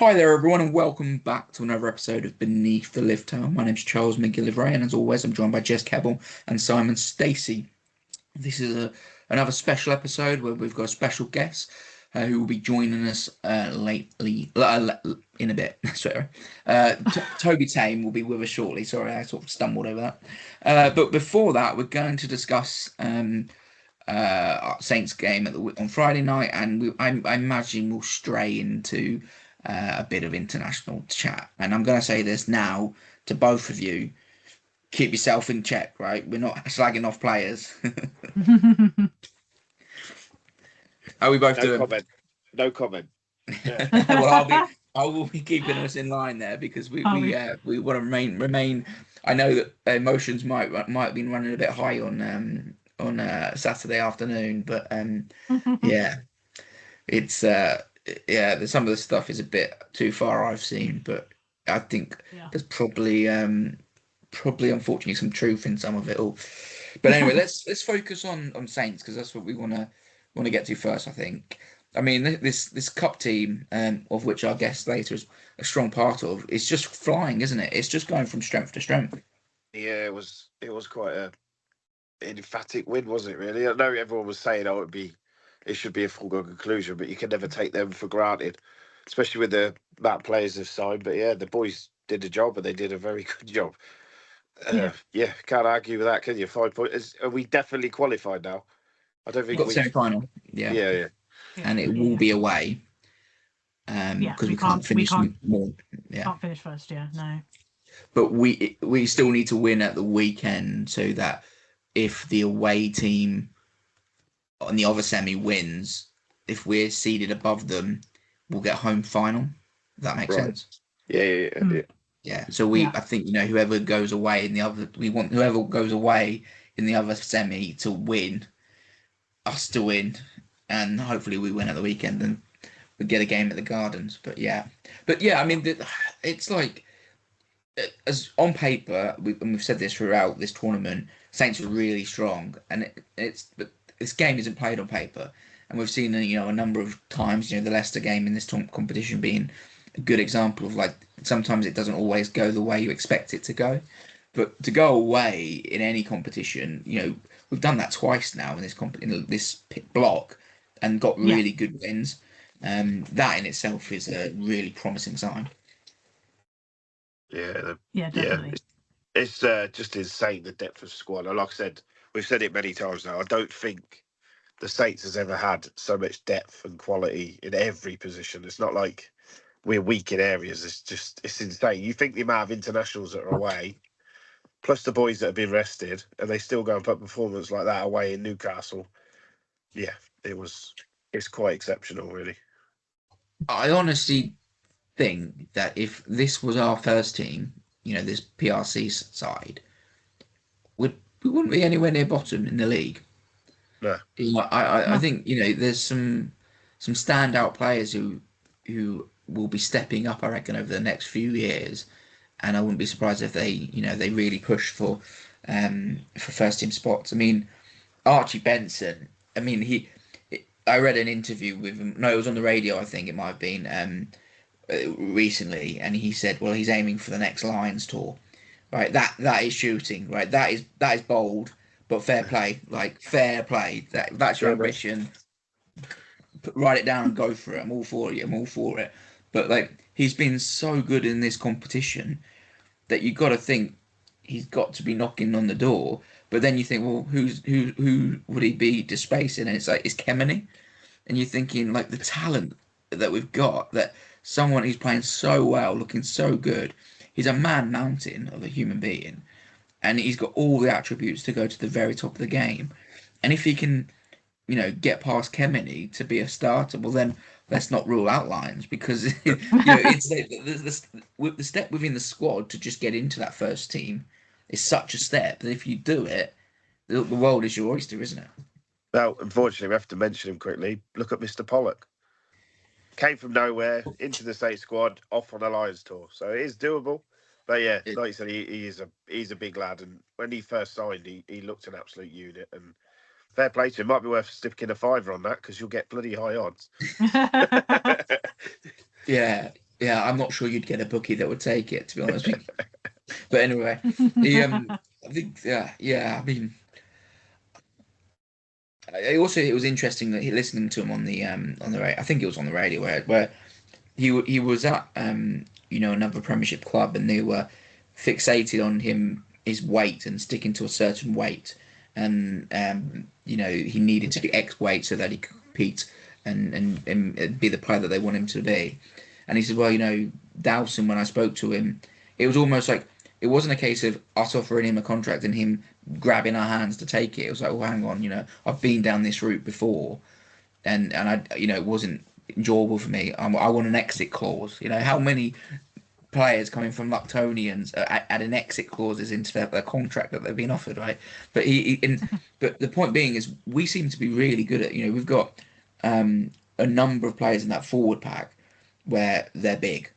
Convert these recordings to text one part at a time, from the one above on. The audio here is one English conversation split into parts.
Hi there, everyone, and welcome back to another episode of Beneath the Lift Tower. My name's Charles McGillivray, and as always, I'm joined by Jess Kebbell and Simon Stacey. This is another special episode where we've got a special guest who will be joining us in a bit. Sorry, Toby Thame will be with us shortly. Sorry, I sort of stumbled over that. But before that, we're going to discuss our Saints game on Friday night, and I imagine we'll stray into a bit of international chat. And I'm going to say this now to both of you: keep yourself in check, right? We're not slagging off players. How are we both doing? Comment. No comment. Yeah. Well, I will be keeping us in line there because we want to remain. I know that emotions might have been running a bit high on Saturday afternoon, but yeah, it's some of the stuff is a bit too far, I've seen, but I think there's probably unfortunately some truth in some of it all. But anyway, let's focus on Saints, because that's what we want to get to first, I think. I mean, this cup team, of which our guest later is a strong part of, is just flying, isn't it? It's just going from strength to strength. Yeah, it was quite an emphatic win, wasn't it? Really, I know everyone was saying, it should be a foregone conclusion, but you can never take them for granted, especially with the amount of players they've signed. But yeah, the boys did the job, and they did a very good job. Can't argue with that, can you? 5 points. Are we definitely qualified now? I don't think We've got semi-final. Yeah. And it will be away. Because we can't finish more. Yeah, can't finish first. Yeah, no. But we still need to win at the weekend, so that if the away team on the other semi wins, if we're seeded above them, we'll get home final. If that makes sense. Yeah. So I think whoever goes away in the other, whoever goes away in the other semi to win, us to win, and hopefully we win at the weekend and we get a game at the Gardens. But yeah, I mean, it's like, as on paper, we've said this throughout this tournament, Saints are really strong, and but this game isn't played on paper, and we've seen a number of times the Leicester game in this competition being a good example of, like, sometimes it doesn't always go the way you expect it to go, but to go away in any competition, we've done that twice now in this block and got really good wins. That in itself is a really promising sign. Yeah, definitely. It's just insane, the depth of squad. And like I said, we've said it many times now, I don't think the Saints has ever had so much depth and quality in every position. It's not like we're weak in areas. It's insane. You think the amount of internationals that are away, plus the boys that have been rested, and they still go and put performance like that away in Newcastle. Yeah, it's quite exceptional, really. I honestly think that if this was our first team, this PRC side, we wouldn't be anywhere near bottom in the league. No. I think there's some standout players who will be stepping up, I reckon, over the next few years, and I wouldn't be surprised if they they really push for first team spots. I mean, Archie Benson. I mean, I read an interview with him. No, it was on the radio. I think it might have been recently, and he said, well, he's aiming for the next Lions tour. Right, that is shooting. Right, that is bold, but fair play. Like, fair play. That's your ambition. Write it down and go for it. I'm all for it. I'm all for it. But, like, he's been so good in this competition that you've got to think he's got to be knocking on the door. But then you think, well, who would he be displacing? And it's like, it's Kemeny. And you're thinking, like, the talent that we've got, that someone who's playing so well, looking so good, he's a man mountain of a human being, and he's got all the attributes to go to the very top of the game. And if he can, get past Kemeny to be a starter, well, then let's not rule out Lions, because it's the step within the squad to just get into that first team is such a step that if you do it, the world is your oyster, isn't it? Well, unfortunately, we have to mention him quickly. Look at Mr. Pollock. Came from nowhere into the Saints squad, off on a Lions tour, so it is doable. But yeah, like you said, he's a big lad, and when he first signed, he looked an absolute unit. And fair play to him. Might be worth sticking a fiver on that, because you'll get bloody high odds. Yeah, Yeah, I'm not sure you'd get a bookie that would take it, to be honest with you. But anyway, he I think yeah. I mean, it was interesting that listening to him on the radio. I think it was on the radio where he was at another Premiership club, and they were fixated on his weight and sticking to a certain weight, and he needed to be X weight so that he could compete and be the player that they want him to be. And he said, well, Dowson, when I spoke to him, it was almost like it wasn't a case of us offering him a contract and him grabbing our hands to take it. It was like, well, hang on, I've been down this route before, and I, it wasn't enjoyable for me. I want an exit clause. How many players coming from Luctonians add an exit clauses into their contract that they've been offered, right? But but the point being is we seem to be really good at, we've got a number of players in that forward pack where they're big,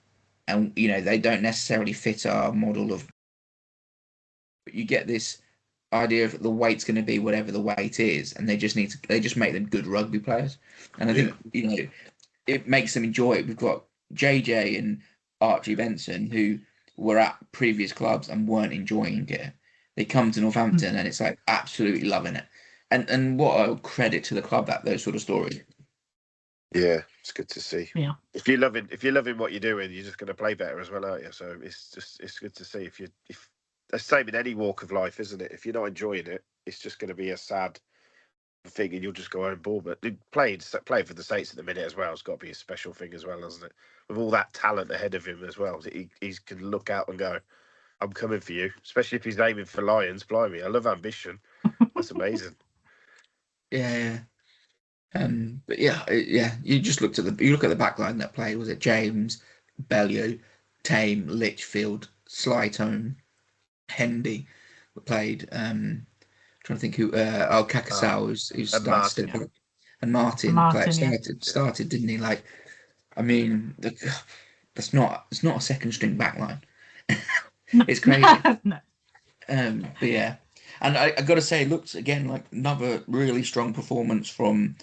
and they don't necessarily fit our model of. But you get this idea of the weight's going to be whatever the weight is, and they just make them good rugby players, and I think it makes them enjoy it. We've got JJ and Archie Benson who were at previous clubs and weren't enjoying it. They come to Northampton and it's like absolutely loving it, and what a credit to the club that those sort of stories. Yeah, it's good to see. Yeah. If you're loving what you're doing, you're just going to play better as well, aren't you? So it's good to see. If that's the same in any walk of life, isn't it? If you're not enjoying it, it's just going to be a sad thing, and you'll just go home bored. But playing for the Saints at the minute as well has got to be a special thing as well, hasn't it? With all that talent ahead of him as well, he can look out and go, "I'm coming for you." Especially if he's aiming for Lions. Blimey, I love ambition. That's amazing. Yeah. But yeah. You just look at the back line that played. Was it James, Bellew, Thame, Litchfield, Slytone, Hendy played. Trying to think who. Kakasau, who's and started, Martin. and Martin started, didn't he? Like, I mean, it's not a second string back line. It's crazy. No. But yeah, and I got to say, it looks again like another really strong performance from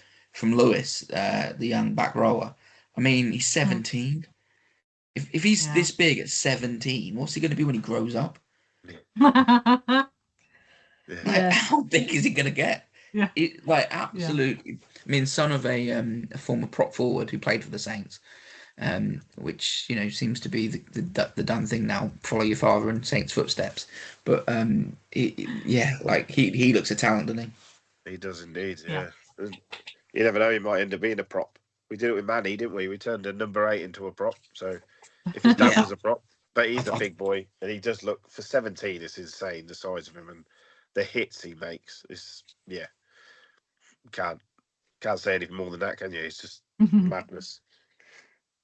Lewis, the young back rower. I mean, he's 17. If he's this big at 17, what's he going to be when he grows up? Like, how big is he going to get? Yeah. Absolutely. I mean, son of a former prop forward who played for the Saints, which seems to be the done thing now. Follow your father in Saints' footsteps. But he looks a talent, doesn't he? He does indeed. Yeah. You never know. He might end up being a prop. We did it with Manny, didn't we? We turned a number 8 into a prop. So if his dad was a prop, but he's a big boy, and he does look for 17. It's insane the size of him and the hits he makes. Can't say anything more than that, can you? It's just madness.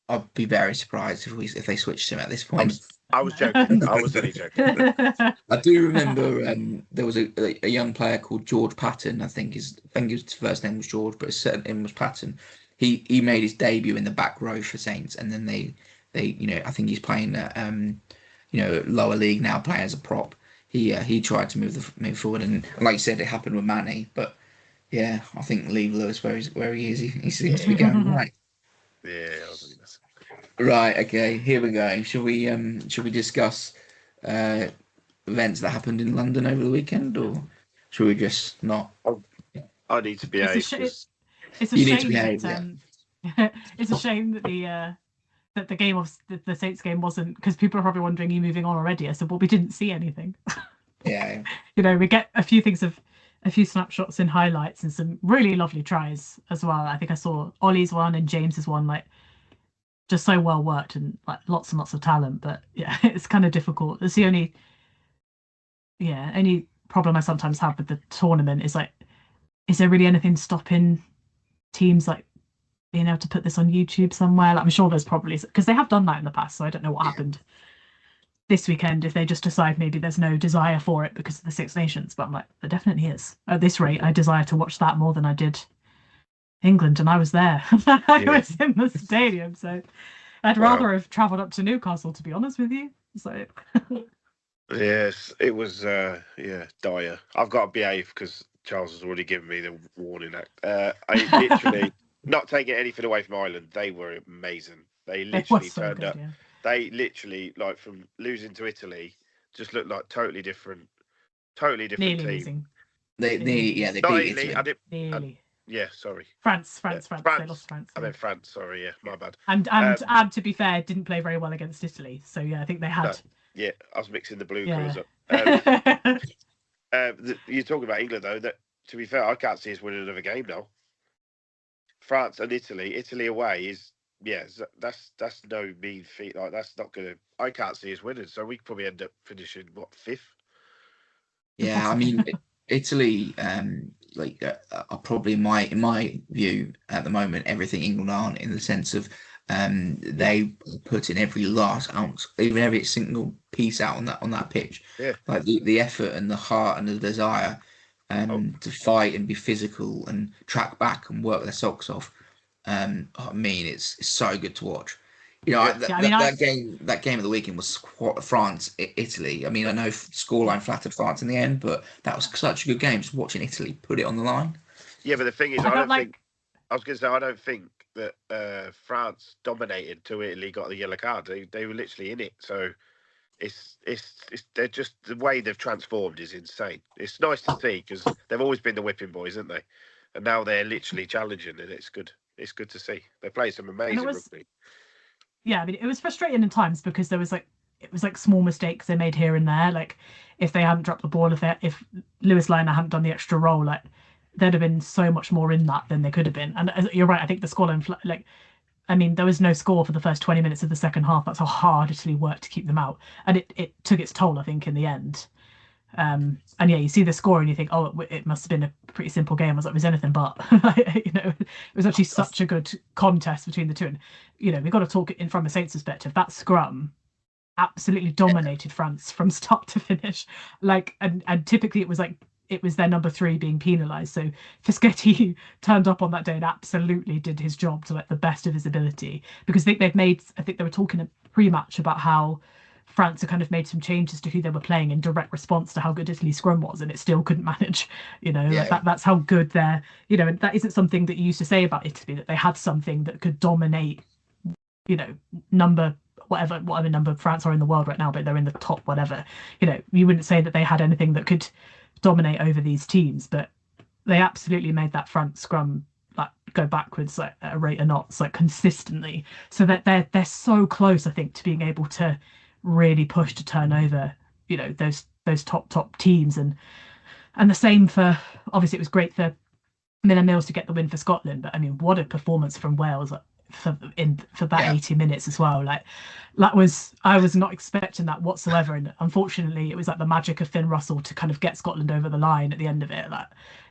I'd be very surprised if they switched him at this point. I was joking. I was only joking. I do remember there was a young player called George Patton. I think his first name was George, but his second name was Patton. He made his debut in the back row for Saints, and then they I think he's playing lower league now, playing as a prop. He tried to move forward, and like you said, it happened with Manny. But yeah, I think leave Lewis where he is. He seems to be going right. Yeah, I was thinking that. Right. Okay. Here we go. Shall we discuss events that happened in London over the weekend, or should we just not? I need to behave. It's a shame that the game of the Saints game wasn't, because people are probably wondering, you moving on already? I said, well, we didn't see anything. Yeah. We get a few snapshots and highlights and some really lovely tries as well. I think I saw Ollie's one and James's one, like just so well worked and like lots and lots of talent. But yeah, it's kind of difficult. It's the only problem I sometimes have with the tournament is like, is there really anything stopping teams like being able to put this on YouTube somewhere? Like, I'm sure there's probably, because they have done that in the past, so I don't know what happened this weekend if they just decide maybe there's no desire for it because of the Six Nations. But I'm like, there definitely is. At this rate, I desire to watch that more than I did England, and I was there. I was in the stadium, so I'd rather have travelled up to Newcastle, to be honest with you. So yes, it was dire. I've got to behave because Charles has already given me the warning act. I literally not taking anything away from Ireland. They were amazing. They It was literally so turned good, up. yeah. They literally, like, from losing to Italy, just looked like totally different Nearly team. losing. They Nearly. they Not beat Italy. Italy. Nearly. Yeah, sorry. France. Yeah. They lost France. I Yeah. meant France. Sorry, yeah, my bad. And to be fair, didn't play very well against Italy. So yeah, I think they No, had. yeah, I was mixing the blue Yeah. colours up. You're talking about England though. That, to be fair, I can't see us winning another game now. France and Italy away is, yeah, that's no mean feat. Like, that's not gonna. I can't see us winning, so we could probably end up finishing what, 5th. Yeah, I Possibly. mean, Italy, are probably in my view at the moment everything England aren't, in the sense of they put in every last ounce, even every single piece out on that pitch, Yeah. like the effort and the heart and the desire Oh, to fight and be physical and track back and work their socks off. I mean, it's so good to watch. You know, yeah. Yeah, I mean, that game of the weekend was France Italy. I mean, I know scoreline flattered France in the end, but that was such a good game. Just watching Italy put it on the line. Yeah, but the thing is, I felt like I was going to say, I don't think that France dominated until Italy got the yellow card. They were literally in it. So it's they're just, the way they've transformed is insane. It's nice to see, because they've always been the whipping boys, haven't they? And now they're literally challenging, and it's good. It's good to see. They play some and amazing rugby. I mean, it was frustrating in times because there was like small mistakes they made here and there. Like if they hadn't dropped the ball, if Lewis Liner hadn't done the extra roll, like there'd have been so much more in that than there could have been. And you're right, I think the scoreline, like, I mean, there was no score for the first 20 minutes of the second half. That's how hard Italy worked to keep them out, and it took its toll, I think, in the end. And yeah, you see the score and you think, oh, it must have been a pretty simple game. I was like, it was anything but. It was actually such a good contest between the two. And we've got to talk it in from a Saints perspective. That scrum absolutely dominated France from start to finish. Like, and typically it was their number 3 being penalised. So Fischetti turned up on that day and absolutely did his job to, like, the best of his ability, because I think they were talking a pre-match about how France had kind of made some changes to who they were playing in direct response to how good Italy's scrum was, and it still couldn't manage. That's how good they're. And that isn't something that you used to say about Italy, that they had something that could dominate. Number whatever number France are in the world right now, but they're in the top whatever. You wouldn't say that they had anything that could dominate over these teams, but they absolutely made that front scrum like go backwards, like at a rate of knots, like consistently, so that they're so close, I think, to being able to really push to turn over those top teams. And the same for, obviously it was great for Miller Mills to get the win for Scotland, but I mean, what a performance from Wales for that 80 minutes as well. Like, I was not expecting that whatsoever, and unfortunately it was like the magic of Finn Russell to kind of get Scotland over the line at the end of it. Like,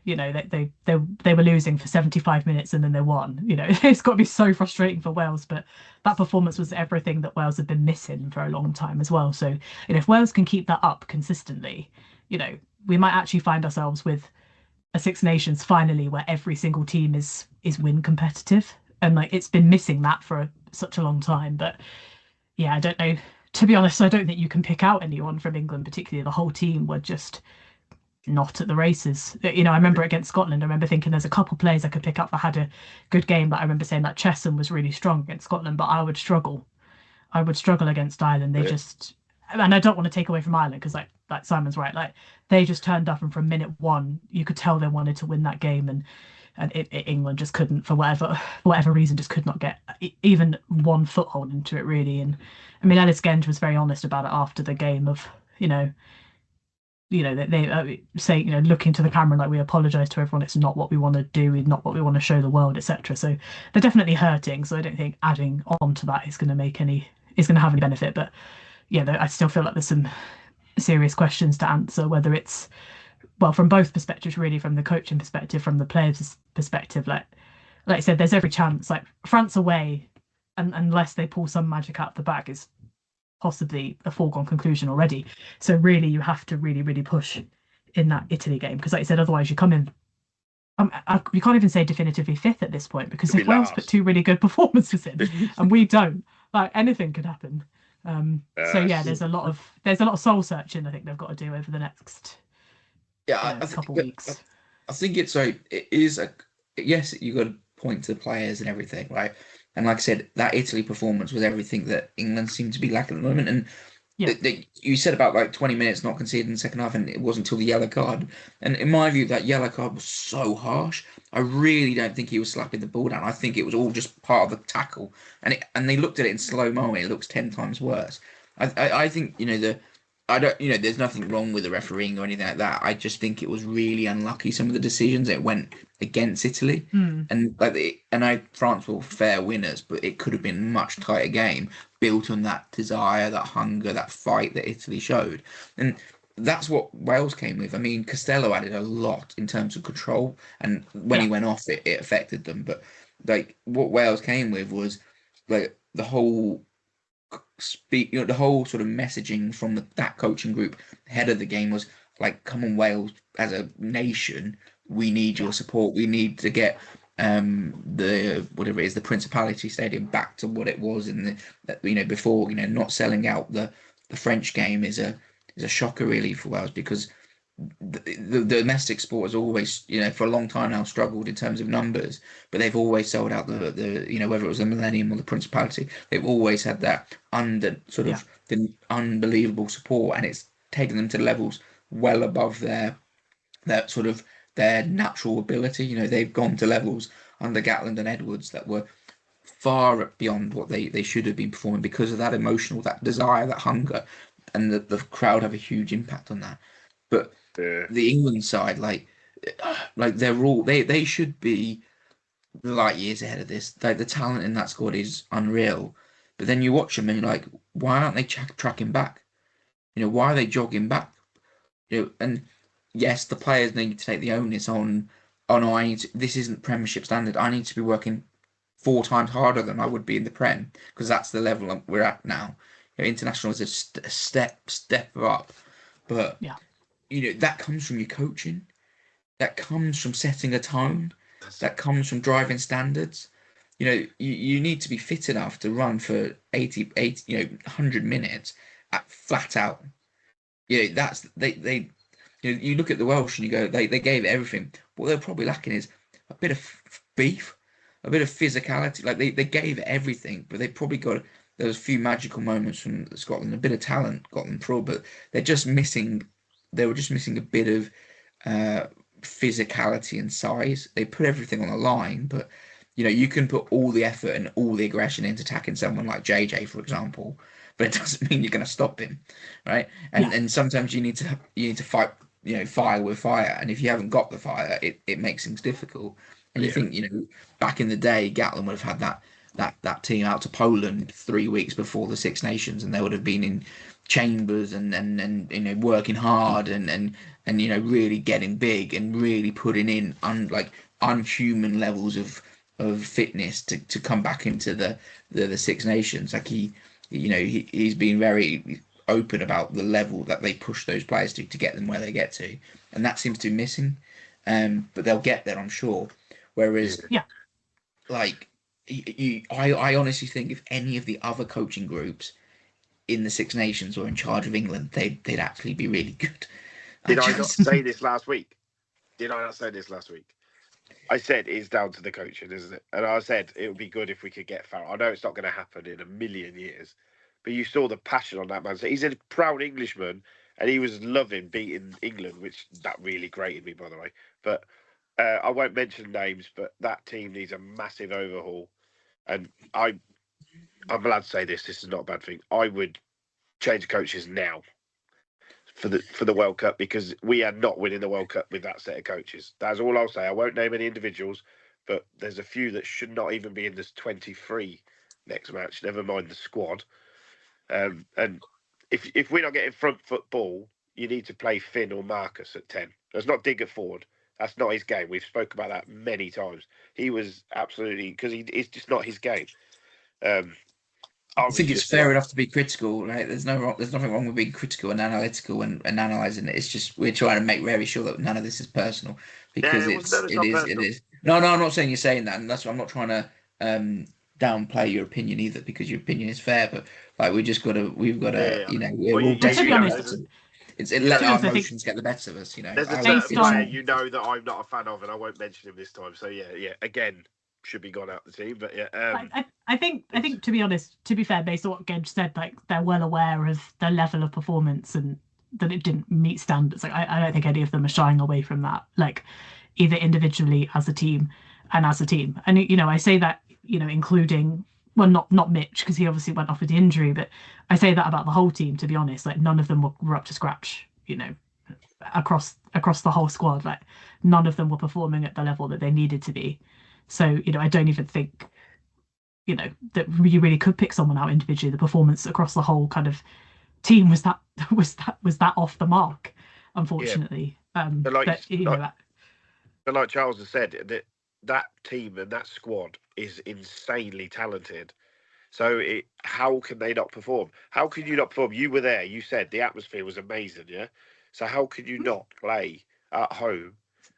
they were losing for 75 minutes and then they won. It's got to be so frustrating for Wales, but that performance was everything that Wales had been missing for a long time as well. So if Wales can keep that up consistently, we might actually find ourselves with a Six Nations finally where every single team is win competitive, and like it's been missing that for such a long time. But yeah, I don't know, to be honest, I don't think you can pick out anyone from England particularly. The whole team were just not at the races. I remember against Scotland, I remember thinking there's a couple players I could pick up that had a good game, but I remember saying that Chesson was really strong against Scotland, but I would struggle against Ireland. They just, and I don't want to take away from Ireland, because like Simon's right, like they just turned up, and from minute 1 you could tell they wanted to win that game, and England just couldn't, for whatever reason, just could not get even one foothold into it, really. And I mean, Ellis Genge was very honest about it after the game, of they say, looking to the camera like, we apologize to everyone, it's not what we want to do, not what we want to show the world, etc. So they're definitely hurting, so I don't think adding on to that is going to have any benefit. But yeah, I still feel like there's some serious questions to answer, whether it's, well, from both perspectives, really, from the coaching perspective, from the players' perspective. Like I said, there's every chance, like France away, and unless they pull some magic out the bag, is possibly a foregone conclusion already. So really, you have to really, really push in that Italy game, because like I said, otherwise you come in. You can't even say definitively 5th at this point, because if Wales put 2 really good performances in and we don't, like, anything could happen. So yeah, there's a lot of soul searching I think they've got to do over the next couple weeks. I think it is yes, you got to point to the players and everything, right? And like I said, that Italy performance was everything that England seemed to be lacking at the moment. And Yeah. you said about like 20 minutes not conceding in the second half, and it wasn't until the yellow card. And in my view, that yellow card was so harsh. I really don't think he was slapping the ball down. I think it was all just part of the tackle. And they looked at it in slow mo, and it looks 10 times worse. I think I don't there's nothing wrong with the refereeing or anything like that. I just think it was really unlucky, some of the decisions that went against Italy. And France were fair winners, but it could have been a much tighter game, built on that desire, that hunger, that fight that Italy showed. And that's what Wales came with. I mean, Costello added a lot in terms of control, and when he went off, it affected them. But like what Wales came with was like the whole the whole sort of messaging from that coaching group ahead of the game was like, come on, Wales, as a nation, we need your support. We need to get the whatever it is, the Principality Stadium back to what it was in the before. Not selling out the French game is a shocker really for Wales, because the domestic sport has always, for a long time now, struggled in terms of numbers, but they've always sold out the whether it was the Millennium or the Principality, they've always had that the unbelievable support, and it's taken them to levels well above their natural ability. They've gone to levels under Gatland and Edwards that were far beyond what they should have been performing, because of that emotional, that desire, that hunger, and the crowd have a huge impact on that. But the England side, like they should be light years ahead of this. Like, the talent in that squad is unreal. But then you watch them and you're like, why aren't they tracking back? Why are they jogging back? And yes, the players need to take the onus on. Oh no, this isn't Premiership standard. I need to be working 4 times harder than I would be in the Prem, because that's the level we're at now. International is a step up, but that comes from your coaching, that comes from setting a tone, that comes from driving standards. You need to be fit enough to run for 80 100 minutes at flat out. That's they you look at the Welsh and you go, they gave everything. What they're probably lacking is a bit of beef, a bit of physicality. Like, they gave everything, but they probably got, there was a few magical moments from Scotland, a bit of talent got them through, but they were just missing a bit of physicality and size. They put everything on the line, but you can put all the effort and all the aggression into attacking someone like JJ, for example, but it doesn't mean you're going to stop him, right? And sometimes you need to fight, fire with fire, and if you haven't got the fire, it makes things difficult. And you think, back in the day, Gatland would have had that team out to Poland 3 weeks before the Six Nations, and they would have been in chambers and working hard and really getting big and really putting in unhuman levels of fitness to come back into the Six Nations. Like, he's been very open about the level that they push those players to get them where they get to, and that seems to be missing. But they'll get there, I'm sure. Whereas, I honestly think if any of the other coaching groups in the Six Nations were in charge of England, they'd actually be really good. Did I not say this last week? I said it's down to the coaching, isn't it? And I said it would be good if we could get Farrell. I know it's not going to happen in a million years, but you saw the passion on that man. So he's a proud Englishman, and he was loving beating England, which that really grated me, by the way. But I won't mention names, but that team needs a massive overhaul. And I'm allowed to say this. This is not a bad thing. I would change coaches now for the World Cup, because we are not winning the World Cup with that set of coaches. That's all I'll say. I won't name any individuals, but there's a few that should not even be in this 23 next match, never mind the squad. And if we're not getting front foot ball, you need to play Finn or Marcus at 10. Let's not dig at forward. That's not his game. We've spoke about that many times. He was absolutely, because it's just not his game. I think it's fair enough to be critical, right? There's nothing wrong with being critical and analytical and analysing it. It's just we're trying to make very sure that none of this is personal, because it is. No, I'm not saying you're saying that, and that's why I'm not trying to downplay your opinion either, because your opinion is fair. But like, we've got to, we're all desperate. Let our emotions get the better of us, There's a certain player that I'm not a fan of, and I won't mention him this time. So yeah. Again, should be gone out the team. But yeah, I think to be honest, to be fair, based on what Gedge said, like they're well aware of the level of performance and that it didn't meet standards. Like I don't think any of them are shying away from that. Like either individually as a team and as a team. And I say that, including well, not Mitch because he obviously went off with the injury, but I say that about the whole team. To be honest, like none of them were up to scratch. Across the whole squad, like none of them were performing at the level that they needed to be. So I don't even think that you really could pick someone out individually. The performance across the whole kind of team was that off the mark, unfortunately. but like, but but like Charles has said, that team and that squad is insanely talented. So how can they not perform? How can you not perform? You were there. You said the atmosphere was amazing, yeah? So how can you not play at home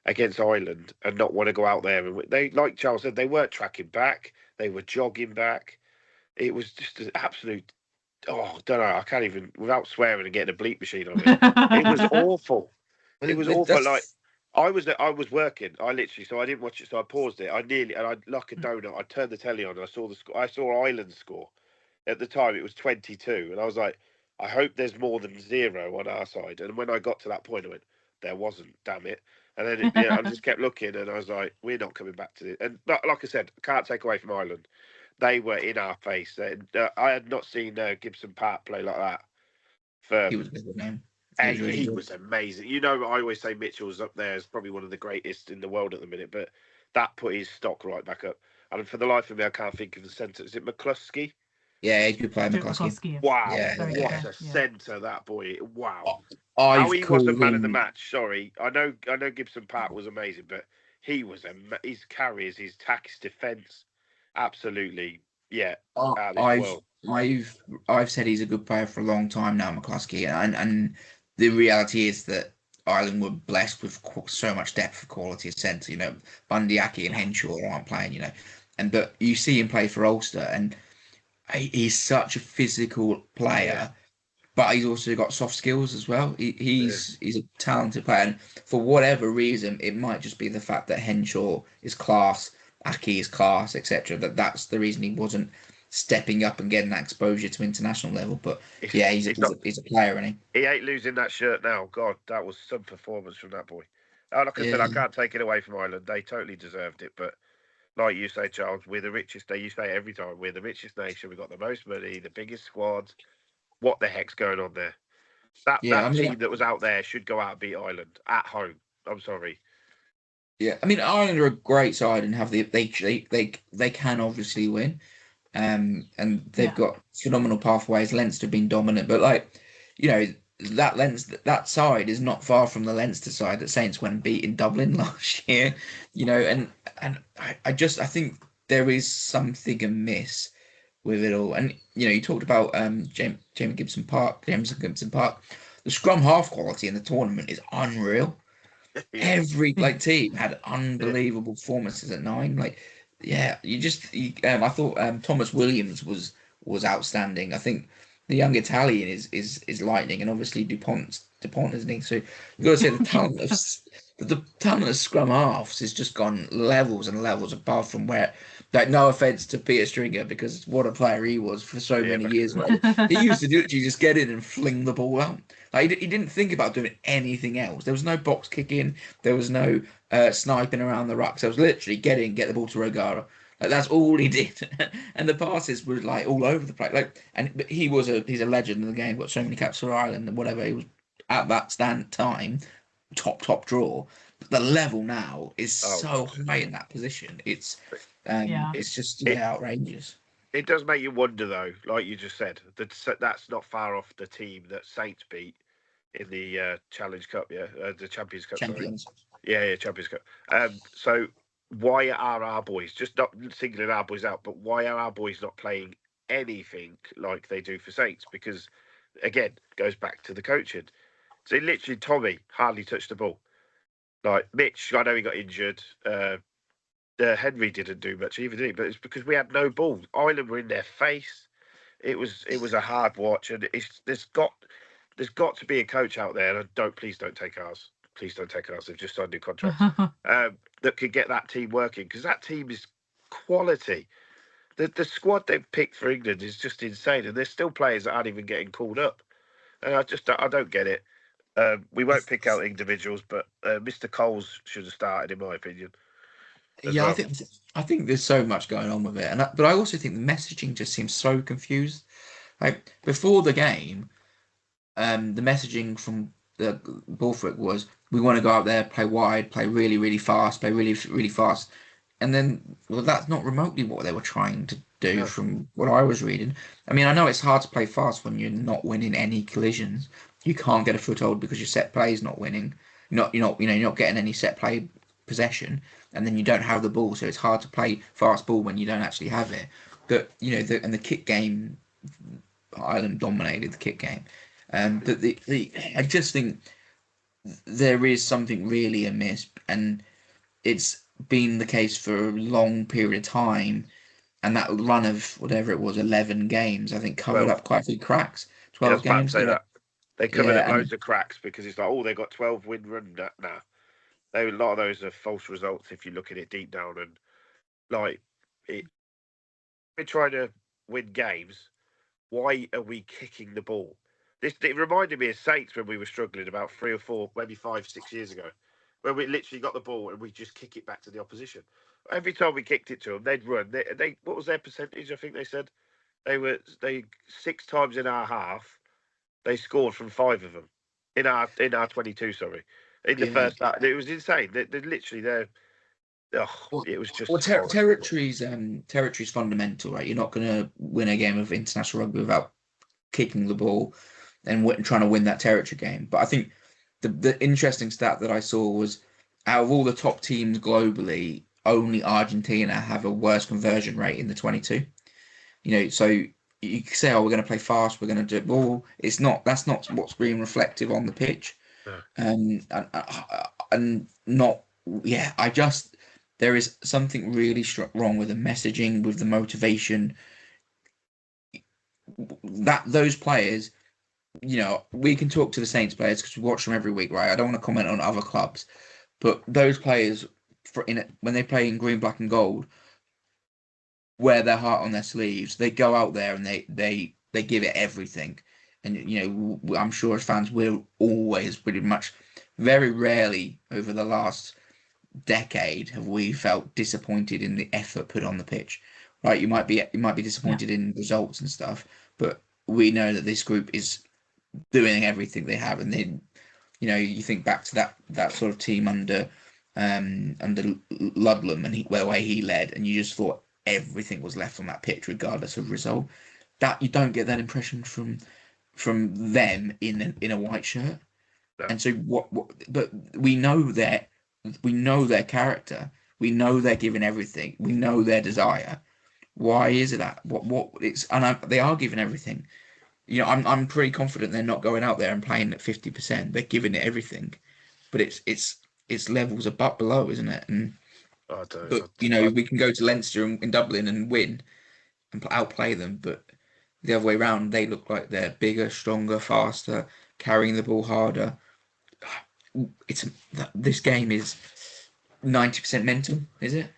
against Ireland and not want to go out there? And they, like Charles said, they weren't tracking back. They were jogging back. It was just an absolute, I don't know. I can't even, without swearing and getting a bleep machine on it. It was awful. It was awful. Like, I was working. I literally, so I didn't watch it. So I paused it. Like a donut. I turned the telly on and I saw the score. I saw Ireland's score. At the time, it was 22, and I was like, I hope there's more than 0 on our side. And when I got to that point, I went, there wasn't. Damn it! And then I just kept looking, and I was like, we're not coming back to this. And like I said, I can't take away from Ireland. They were in our face. I had not seen Gibson Park play like that. He was a good name. And he was amazing. I always say Mitchell's up there as probably one of the greatest in the world at the minute, but that put his stock right back up. And for the life of me, I can't think of the centre. Is it McCluskey? Yeah, he could play McCluskey. Wow, yeah, what a centre that boy! Wow, how he wasn't man of the match. Sorry, I know Gibson Park was amazing, but he was his carries, his tack, his defence, absolutely, yeah. I've said he's a good player for a long time now, McCluskey, and the reality is that Ireland were blessed with so much depth of quality of centre. Bundy, Aki, and Henshaw aren't playing. But you see him play for Ulster, and he's such a physical player, but he's also got soft skills as well. He's a talented player, and for whatever reason, it might just be the fact that Henshaw is class, Aki is class, etc. That's the reason he wasn't stepping up and getting that exposure to international level. But he's a player, and he ain't losing that shirt now. God, that was some performance from that boy. Like I said, I can't take it away from Ireland. They totally deserved it, but. Like you say, Charles, we're the richest. You say it every time, we're the richest nation. We've got the most money, the biggest squads. What the heck's going on there? That team that was out there should go out and beat Ireland at home. I'm sorry. Yeah, I mean Ireland are a great side and have they can obviously win, and they've got phenomenal pathways. Leinster have been dominant, but that side is not far from the Leinster side that Saints went and beat in Dublin last year, and I think there is something amiss with it all. And you talked about James Gibson Park. The scrum half quality in the tournament is unreal. Every team had unbelievable performances at 9. I thought Thomas Williams was outstanding. I think the young Italian is lightning, and obviously Dupont, isn't he? So you've got to say the talent of scrum halves has just gone levels and levels above from where. No offense to Peter Stringer, because what a player he was for so many years. He used to literally just get in and fling the ball out. He didn't think about doing anything else. There was no box kicking. There was no sniping around the rucks. There was literally get the ball to Rogara. That's all he did, and the passes were all over the place. But he's a legend in the game. Got so many caps for Ireland and whatever. He was at that time top draw. But the level now is so high in that position. It's just outrageous. It does make you wonder, though, like you just said, that's not far off the team that Saints beat in the Challenge Cup, the Champions Cup. Champions. Sorry. Champions Cup. So why are our boys, just not singling our boys out, but why are our boys not playing anything like they do for Saints? Because, again, goes back to the coaching. So literally, Tommy hardly touched the ball. Like Mitch, I know he got injured. Henry didn't do much either, did he? But it's because we had no ball. Ireland were in their face. It was a hard watch, and there's got to be a coach out there. And please don't take ours. Please don't take ours. They've just signed new contracts that could get that team working, because that team is quality. The squad they've picked for England is just insane, and there's still players that aren't even getting called up. And I don't get it. We won't pick out individuals, but Mr. Coles should have started, in my opinion, as Yeah, well. I think there's so much going on with it, but I also think the messaging just seems so confused. Like before the game, the messaging from the Borthwick was we want to go out there, play wide, play really, really fast, play really, really fast. And then, well, that's not remotely what they were trying to do No. from what I was reading. I mean, I know it's hard to play fast when you're not winning any collisions. You can't get a foothold because your set play is not winning. You're not getting any set play possession, and then you don't have the ball, so it's hard to play fast ball when you don't actually have it. But and the kick game, Ireland dominated the kick game. But I just think there is something really amiss, and it's been the case for a long period of time. And that run of whatever it was, 11 games, I think covered 12. up quite a few cracks. Yeah, I 12 was about to games, say yeah, that. They covered up yeah, loads of cracks because it's like, oh, they got 12 win run now. A lot of those are false results if you look at it deep down. And like, we're trying to win games. Why are we kicking the ball? It reminded me of Saints when we were struggling about 3 or 4, maybe 5, 6 years ago, where we literally got the ball and we just kick it back to the opposition. Every time we kicked it to them, they'd run. They what was their percentage? I think they said they 6 times in our half they scored from 5 of them in our 22. Sorry, in the yeah. first half. It was insane. They literally Well, it was just well, horrible. territory's fundamental, right? You're not going to win a game of international rugby without kicking the ball and trying to win that territory game. But I think the interesting stat that I saw was out of all the top teams globally, only Argentina have a worse conversion rate in the 22. So you can say, oh, we're going to play fast, we're going to do it. Well, it's not. That's not what's being reflective on the pitch. No. And not. Yeah, there is something really wrong with the messaging, with the motivation. That those players, we can talk to the Saints players because we watch them every week, right? I don't want to comment on other clubs, but those players, when they play in green, black, and gold, wear their heart on their sleeves. They go out there and they give it everything. And I'm sure as fans, we're always pretty much, very rarely over the last decade have we felt disappointed in the effort put on the pitch. Right? You might be disappointed in results and stuff, but we know that this group is doing everything they have, and then you think back to that sort of team under Ludlam and the way he led, and you just thought everything was left on that pitch regardless of result. That you don't get that impression from them in a white shirt. No. And so but we know their character, we know they're giving everything, we know their desire. Why is it that they are giving everything? I'm pretty confident they're not going out there and playing at 50%. They're giving it everything, but it's levels above below, isn't it? And we can go to Leinster in Dublin and win and outplay them, but the other way around, they look like they're bigger, stronger, faster, carrying the ball harder. This game is 90% mental, is it?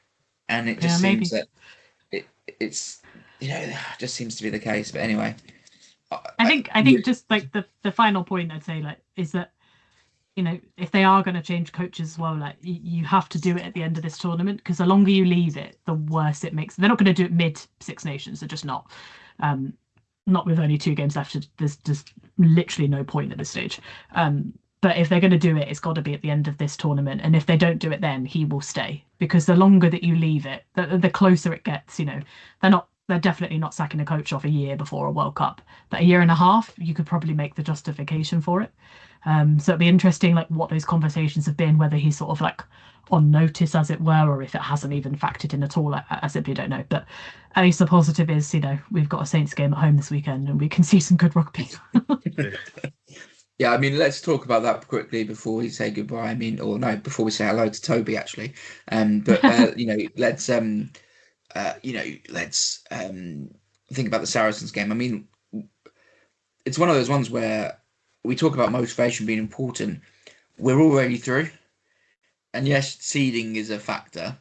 And it just seems that it's just seems to be the case. But anyway, I think just like the final point I'd say is that if they are going to change coaches as well, you have to do it at the end of this tournament, because the longer you leave it, the worse it makes. They're not going to do it mid Six Nations. They're just not. Not with only 2 games left. There's just literally no point at this stage. But if they're going to do it, it's got to be at the end of this tournament. And if they don't do it then, he will stay, because the longer that you leave it, the closer it gets. They're definitely not sacking a coach off a year before a World Cup, but a year and a half, you could probably make the justification for it. So it'd be interesting, what those conversations have been, whether he's sort of on notice, as it were, or if it hasn't even factored in at all. I simply don't know. But at least the positive is, we've got a Saints game at home this weekend, and we can see some good rugby. Yeah, I mean, let's talk about that quickly before we say goodbye. I mean, or no, before we say hello to Toby, actually. But let's let's think about the Saracens game. I mean, it's one of those ones where we talk about motivation being important. We're already through, and yes, seeding is a factor,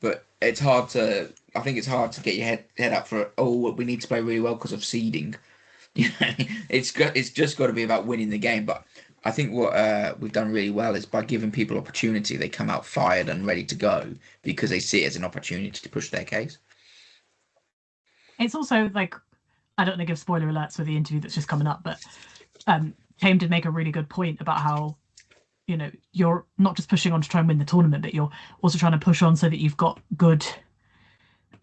but it's hard to. I think it's hard to get your head up for. Oh, we need to play really well because of seeding. You know, it's just got to be about winning the game. But I think what we've done really well is by giving people opportunity, they come out fired and ready to go because they see it as an opportunity to push their case. It's also like, I don't want to give spoiler alerts for the interview that's just coming up, but Tame did make a really good point about how, you know, you're not just pushing on to try and win the tournament, but you're also trying to push on so that you've got a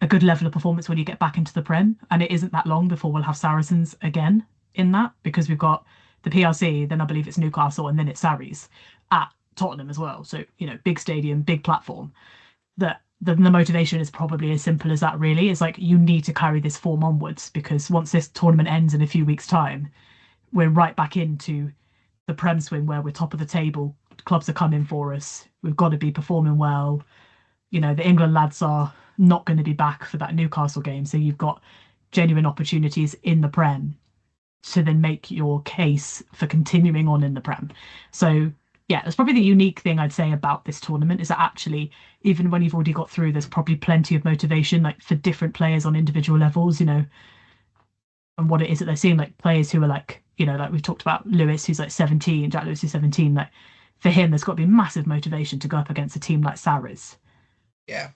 good level of performance when you get back into the Prem. And it isn't that long before we'll have Saracens again in that, because we've got the PRC, then I believe it's Newcastle, and then it's Sarries at Tottenham as well. So, you know, big stadium, big platform. That the motivation is probably as simple as that, really. It's like, you need to carry this form onwards, because once this tournament ends in a few weeks' time, we're right back into the Prem swing where we're top of the table. Clubs are coming for us. We've got to be performing well. You know, the England lads are not going to be back for that Newcastle game. So you've got genuine opportunities in the Prem to then make your case for continuing on in the Prem. So yeah, that's probably the unique thing I'd say about this tournament, is that actually, even when you've already got through, there's probably plenty of motivation, like for different players on individual levels, you know, and what it is that they're seeing, like players who are like, you know, like we've talked about Lewis, who's like 17, Jack Lewis, who's 17, like for him, there's got to be massive motivation to go up against a team like Sarries. Yeah.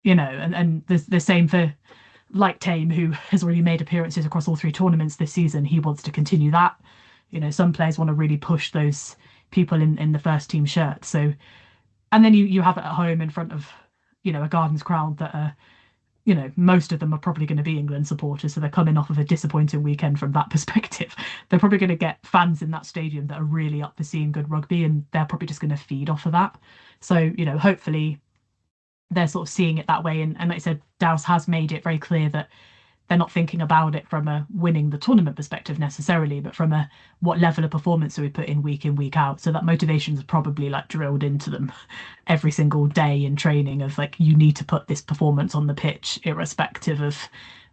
You know, and the same for like Tame, who has already made appearances across all 3 tournaments this season. He wants to continue that. You know, some players want to really push those people in the first team shirt. So, and then you have it at home in front of, you know, a Gardens crowd that are, you know, most of them are probably going to be England supporters. So they're coming off of a disappointing weekend from that perspective. They're probably going to get fans in that stadium that are really up for seeing good rugby, and they're probably just going to feed off of that. So, you know, hopefully they're sort of seeing it that way. And like I said, Dows has made it very clear that they're not thinking about it from a winning the tournament perspective necessarily, but from a what level of performance do we put in, week out. So that motivation is probably like drilled into them every single day in training, of like, you need to put this performance on the pitch, irrespective of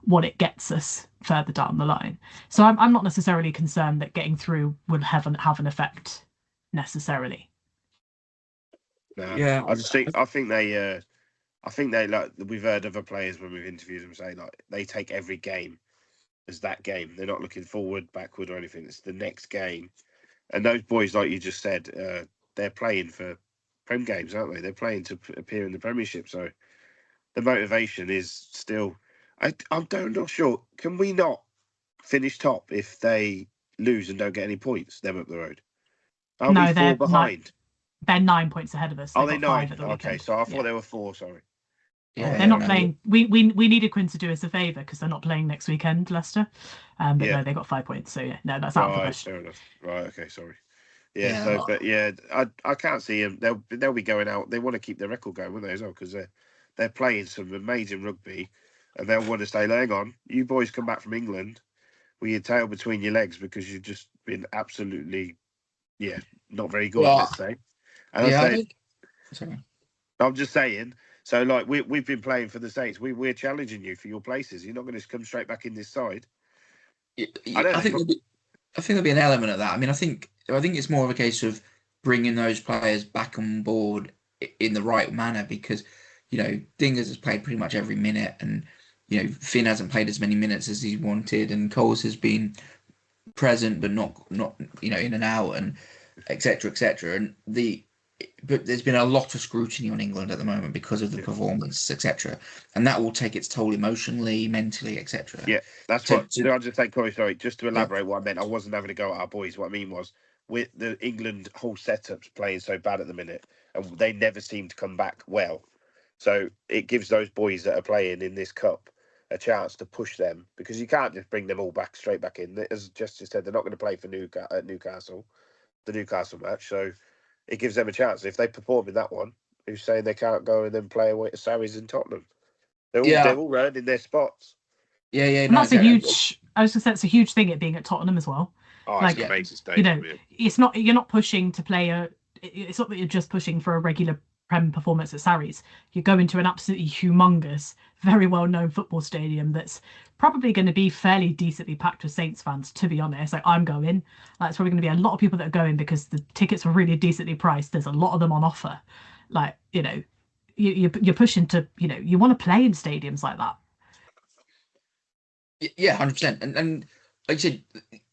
what it gets us further down the line. So I'm not necessarily concerned that getting through will have an effect necessarily. No, Yeah. I think they like, we've heard other players when we've interviewed them say like they take every game as that game. They're not looking forward, backward, or anything. It's the next game. And those boys, like you just said, they're playing for Prem games, aren't they? They're playing to appear in the Premiership. So the motivation is still. I'm not sure. Can we not finish top if they lose and don't get any points? Them up the road. Are we No, 4 behind? They're 9 points ahead of us. Are They they got 5 9? at the Okay, weekend. so I thought Yeah. they were 4. Sorry. Yeah, They're not no. playing. We needed Quinn to do us a favour, because they're not playing next weekend, Leicester. But Yeah. no, they got 5 points. So yeah, no, that's out of the Right, question. fair enough. Right, okay, sorry. Yeah, Yeah. so but yeah, I can't see them. They'll be going out. They want to keep their record going, won't they, as well? Because they're playing some amazing rugby, and they'll want to say, "Hang on, you boys come back from England with your tail between your legs because you've just been absolutely, not very good." Well, Let's say, and yeah, sorry. I'm just saying. So like we've been playing for the Saints. We're challenging you for your places. You're not going to come straight back in this side. I think there'll be an element of that. I mean, I think it's more of a case of bringing those players back on board in the right manner, because, you know, Dingers has played pretty much every minute, and, you know, Finn hasn't played as many minutes as he wanted, and Coles has been present but not you know, in and out, and etc. etc. And but there's been a lot of scrutiny on England at the moment because of the performance, etc. And that will take its toll emotionally, mentally, etc. Yeah, that's what. I'll just say, Corey, sorry, just to elaborate what I meant. I wasn't having to go at our boys. What I mean was, with the England whole setup's playing so bad at the minute, and they never seem to come back well. So it gives those boys that are playing in this cup a chance to push them, because you can't just bring them all back straight back in. As Jess just said, they're not going to play for Newcastle, the Newcastle match. So it gives them a chance. If they perform in that one, who's saying they can't go and then play away to Sarries in Tottenham? They're all earning their spots. Yeah, And no, that's a huge. I was just say it's a huge thing, it being at Tottenham as well. Oh, like, it's amazing stage. You know, it's not, you're not pushing to play it's not that you're just pushing for a regular Prem performance at Sarries. You go into an absolutely humongous, very well-known football stadium that's probably going to be fairly decently packed with Saints fans, to be honest. Like, I'm going. It's probably going to be a lot of people that are going because the tickets are really decently priced. There's a lot of them on offer. Like, you know, you're pushing to, you want to play in stadiums like that. Yeah, 100%. And like I said,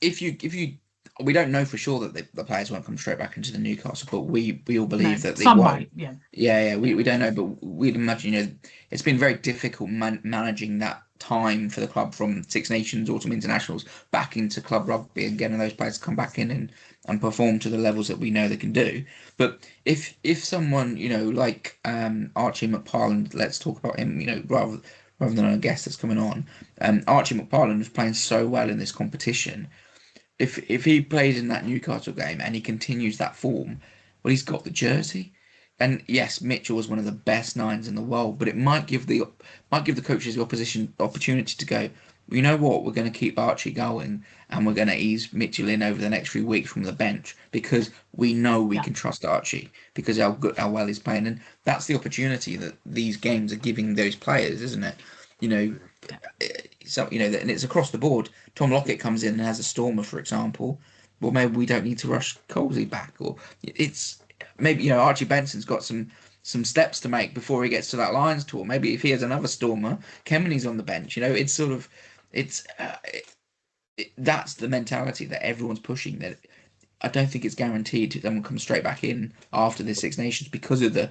if you we don't know for sure that the players won't come straight back into the Newcastle, but we all believe No, that they some won't. might, yeah. Yeah, Yeah. we don't know, but we'd imagine, it's been very difficult managing that time for the club from Six Nations, Autumn Internationals, back into club rugby and getting those players to come back in and perform to the levels that we know they can do. But if someone, like Archie McParland, let's talk about him, rather than a guest that's coming on, Archie McParland was playing so well in this competition. If he plays in that Newcastle game and he continues that form, well, he's got the jersey. And yes, Mitchell was one of the best nines in the world, but it might give the coaches the opportunity to go, "Well, you know what, we're going to keep Archie going and we're going to ease Mitchell in over the next few weeks from the bench because we know we Yeah. can trust Archie because how well he's playing." And that's the opportunity that these games are giving those players, isn't it? You know, so and it's across the board. Tom Lockett comes in and has a stormer, for example. Well, maybe we don't need to rush Colsey back, or it's maybe Archie Benson's got some steps to make before he gets to that Lions tour. Maybe if he has another stormer, Kemmeny's on the bench. It's sort of it's that's the mentality that everyone's pushing. That I don't think it's guaranteed that someone comes straight back in after the Six Nations because of the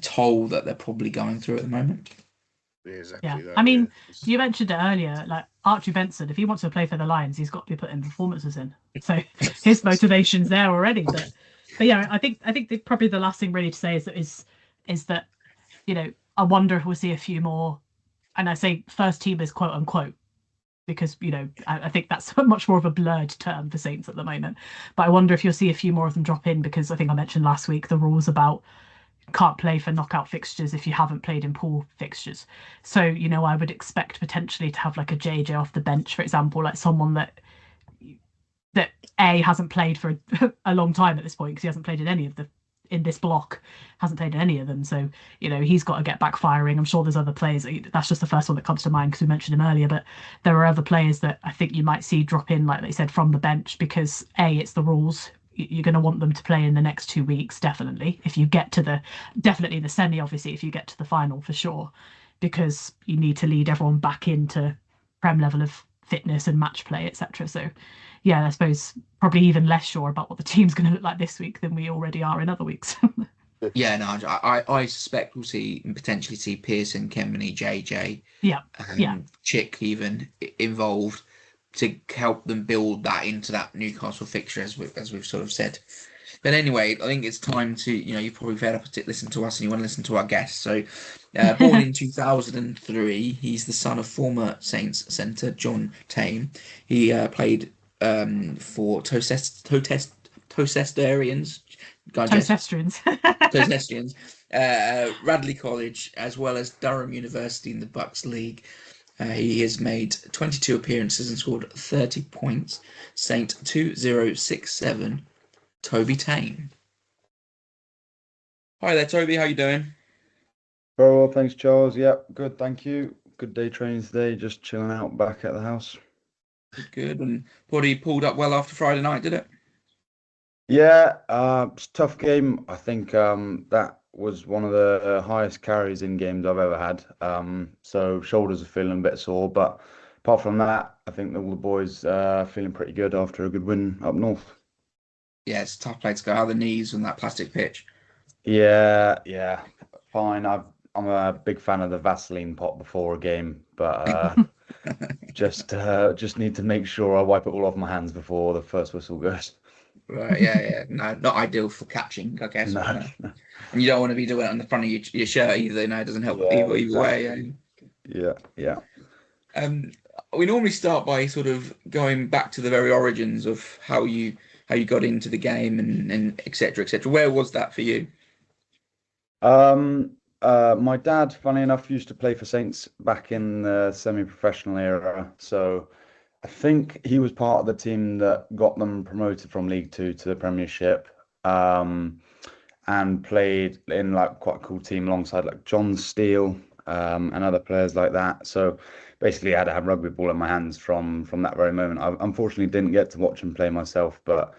toll that they're probably going through at the moment. Exactly that. I mean, you mentioned it earlier, like Archie Benson, if he wants to play for the Lions, he's got to be putting performances in. So his motivation's there already. But yeah, I think probably the last thing really to say is that, I wonder if we'll see a few more, and I say first teamers, quote unquote, because I think that's much more of a blurred term for Saints at the moment. But I wonder if you'll see a few more of them drop in, because I think I mentioned last week the rules about can't play for knockout fixtures if you haven't played in pool fixtures. So, I would expect potentially to have like a JJ off the bench, for example, like someone that hasn't played for a long time at this point because he hasn't played in this block, hasn't played in any of them. So, he's got to get back firing. I'm sure there's other players. That's just the first one that comes to mind because we mentioned him earlier, but there are other players that I think you might see drop in, like they said, from the bench because it's the rules. You're going to want them to play in the next 2 weeks, definitely. If you get to definitely the semi, obviously, if you get to the final for sure, because you need to lead everyone back into prem level of fitness and match play, etc. So, yeah, I suppose probably even less sure about what the team's going to look like this week than we already are in other weeks. Yeah, no, I suspect we'll potentially see Pearson, Kemeny, JJ, Yeah, Chick even involved to help them build that into that Newcastle fixture, as we've sort of said. But anyway, I think it's time to, you've probably fed up to listen to us and you want to listen to our guests. So, born in 2003, he's the son of former Saints centre John Thame. He played for Toastestrians, Toastestrians, Radley College, as well as Durham University in the Bucks League. He has made 22 appearances and scored 30 points. Saint 2067, Toby Thame. Hi there, Toby. How you doing? Very well, thanks, Charles. Yep, good, thank you. Good day training today, just chilling out back at the house. Good. And body pulled up well after Friday night, did it? Yeah, it's a tough game. I think that was one of the highest carries in games I've ever had. So shoulders are feeling a bit sore, but apart from that, I think all the boys feeling pretty good after a good win up north. Yeah, it's a tough place to go. How are the knees on that plastic pitch? Yeah, fine. I'm a big fan of the Vaseline pot before a game, but just need to make sure I wipe it all off my hands before the first whistle goes. Right, yeah. No, not ideal for catching, I guess. No, But, no. and you don't want to be doing it on the front of your shirt either. It doesn't help Yeah, either way. Yeah. Um, we normally start by sort of going back to the very origins of how you got into the game and et cetera, et cetera. Where was that for you? My dad, funny enough, used to play for Saints back in the semi-professional era. So I think he was part of the team that got them promoted from League Two to the Premiership. And played in like quite a cool team alongside like John Steele, and other players like that. So basically, I had to have rugby ball in my hands from that very moment. I unfortunately didn't get to watch him play myself, but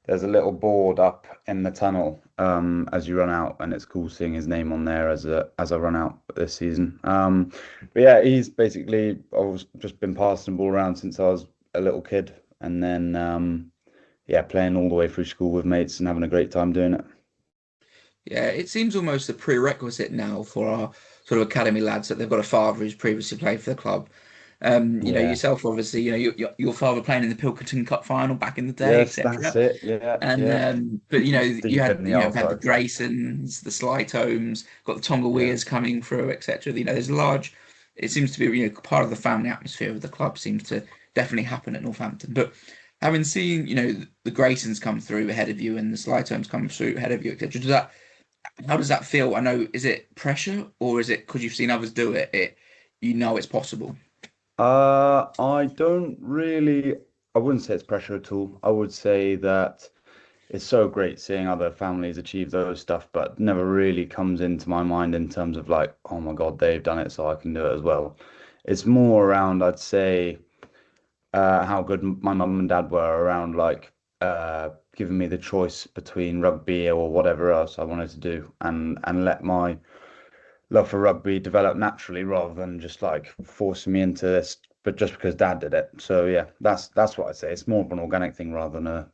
there's a little board up in the tunnel as you run out, and it's cool seeing his name on there as I run out this season. But yeah, he's basically I've just been passing the ball around since I was a little kid, and then yeah, playing all the way through school with mates and having a great time doing it. Yeah, it seems almost a prerequisite now for our sort of academy lads that they've got a father who's previously played for the club. Yeah. Yourself, obviously, your father playing in the Pilkington Cup final back in the day, Yes, that's etc. it. Yeah, And yeah. but Deep in the you've had the archive. Graysons, the Slytomes, got the Tonga Yeah. Weirs coming through, etc. There's a large. It seems to be part of the family atmosphere of the club seems to definitely happen at Northampton. But having seen the Graysons come through ahead of you and the Slytomes come through ahead of you, etc. How does that feel? I know, is it pressure or is it because you've seen others do it? It's possible. I don't really, I wouldn't say it's pressure at all. I would say that it's so great seeing other families achieve those stuff, but never really comes into my mind in terms of like, oh my God, they've done it, so I can do it as well. It's more around, I'd say, how good my mum and dad were around like giving me the choice between rugby or whatever else I wanted to do, and let my love for rugby develop naturally rather than just like forcing me into this, but just because dad did it. So yeah, that's what I'd say. It's more of an organic thing rather than a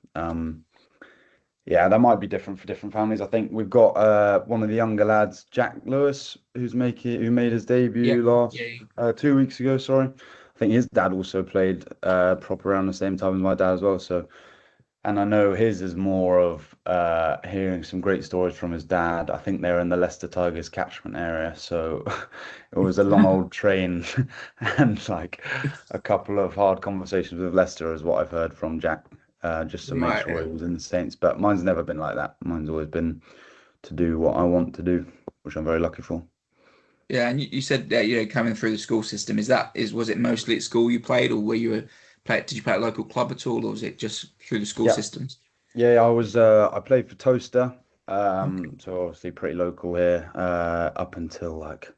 yeah, that might be different for different families. I think we've got one of the younger lads, Jack Lewis, who made his Yeah, debut last yeah, 2 weeks ago, sorry. I think his dad also played proper around the same time as my dad as well. So, and I know his is more of hearing some great stories from his dad. I think they're in the Leicester Tigers catchment area, so it was a long old train and like a couple of hard conversations with Leicester is what I've heard from Jack, just to make sure right. he was in the Saints. But mine's never been like that. Mine's always been to do what I want to do, which I'm very lucky for. Yeah, and you said that coming through the school system was it mostly at school you played, or did you play at a local club at all, or was it just through the school Yeah, systems? yeah, I played for Toaster, Okay. so obviously pretty local here, up until like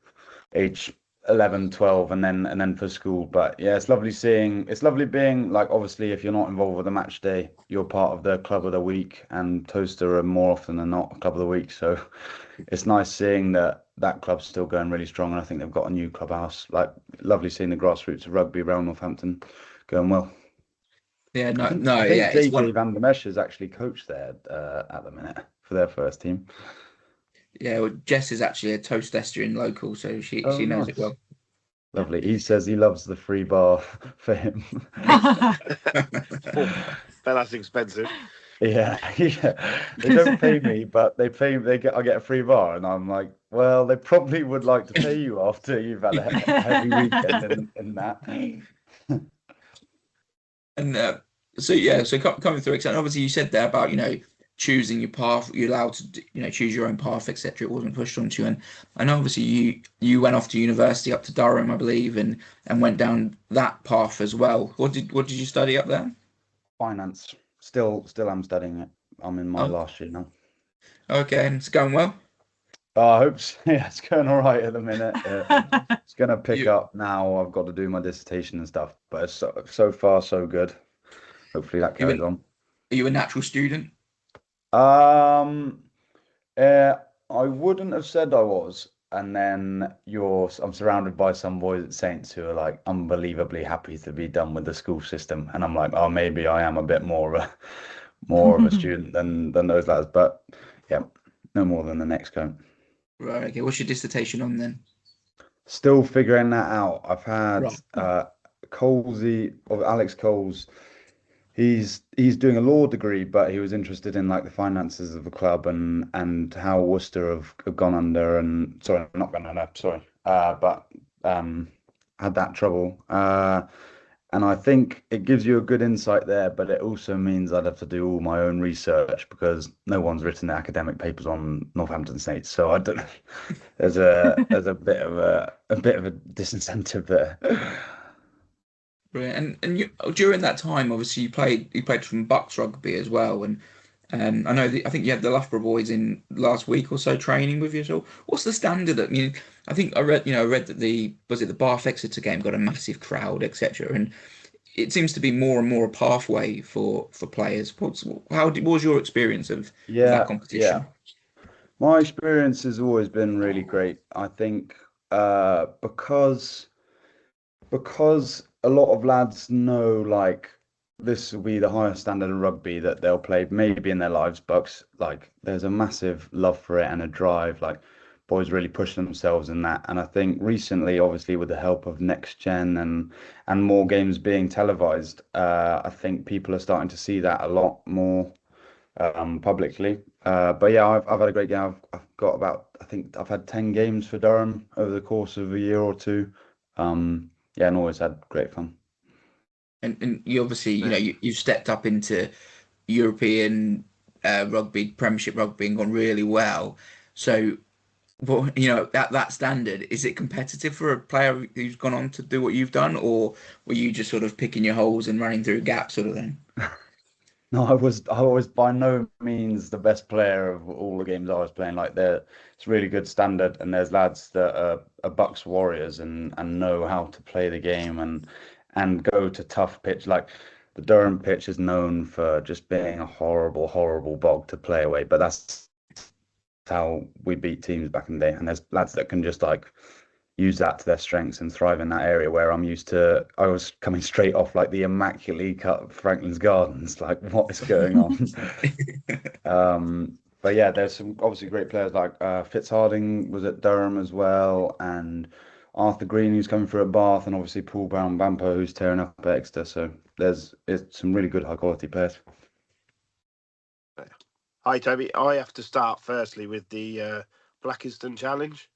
age 11, 12, and then for school. But yeah, it's lovely being like, obviously if you're not involved with the match day, you're part of the club of the week, and Toaster are more often than not club of the week. So it's nice seeing that club's still going really strong, and I think they've got a new clubhouse. Like, lovely seeing the grassroots of rugby around Northampton going well. Yeah, I no, think no, I yeah, think it's JJ one. Van der Mesch is actually coach there at the minute for their first team. Yeah, well, Jess is actually a Toastestrian local, so she Oh, knows it nice. well. Lovely. He says he loves the free bar for him. Oh, but that's expensive. Yeah, yeah. They don't pay me, but I get a free bar, and I'm like, well, they probably would like to pay you after you've had a heavy weekend in that. And so yeah, so coming through, and obviously you said there about choosing your path, you're allowed to choose your own path, etc. It wasn't pushed onto you, and I know obviously you went off to university up to Durham, I believe, and went down that path as well. What did you study up there? Finance. Still am studying it. I'm in my Oh, last year now. okay, and it's going well. I hope so. Yeah, it's going all right at the minute. It's gonna pick You up now. I've got to do my dissertation and stuff, but it's so far so good. Hopefully that you carries an, on. are you a natural student? Um, uh, I wouldn't have said I was, and then I'm surrounded by some boys at Saints who are like unbelievably happy to be done with the school system, and I'm like, oh, maybe I am a bit more of a student than those lads, but yeah, no more than the next count. Right. Okay. What's your dissertation on then? Still figuring that out. I've had Right. Colesy or Alex Coles. He's doing a law degree, but he was interested in like the finances of the club and how Worcester have gone under, and sorry, not gone under, sorry, but had that trouble. And I think it gives you a good insight there, but it also means I'd have to do all my own research because no one's written the academic papers on Northampton Saints. So I don't. There's a bit of a disincentive there. Brilliant. And during that time, obviously you played from Bucks rugby as well, and I think you had the Loughborough boys in last week or so training with you. So what's the standard? I mean, I think I read that the Bath Exeter game got a massive crowd, etc. And it seems to be more and more a pathway for players. What was your experience of that Yeah, competition? yeah. My experience has always been really great. I think because a lot of lads know like this will be the highest standard of rugby that they'll play maybe in their lives, but like there's a massive love for it and a drive. Like boys really push themselves in that. And I think recently, obviously, with the help of next gen and more games being televised, I think people are starting to see that a lot more publicly. But yeah, I've had a great game. I've got about I think I've had 10 games for Durham over the course of a year or two. Yeah, and always had great fun. And you obviously, Yeah. you've stepped up into European rugby, Premiership rugby, and gone really well. So, well, at that standard, is it competitive for a player who's gone on to do what you've done, or were you just sort of picking your holes and running through gaps, sort of thing? No, I was by no means the best player of all the games I was playing. Like it's really good standard, and there's lads that are Bucks warriors and know how to play the game and go to tough pitch. Like the Durham pitch is known for just being a horrible, horrible bog to play away, but that's how we beat teams back in the day. And there's lads that can just like use that to their strengths and thrive in that area where I was coming straight off like the immaculately cut Franklin's Gardens. Like, what is going on? But yeah, there's some obviously great players like Fitzharding was at Durham as well, and Arthur Green who's coming through at Bath, and obviously Paul Brown Bampo who's tearing up at Exeter. So it's some really good high quality players. Hi, Toby. I have to start firstly with the Blackiston Challenge.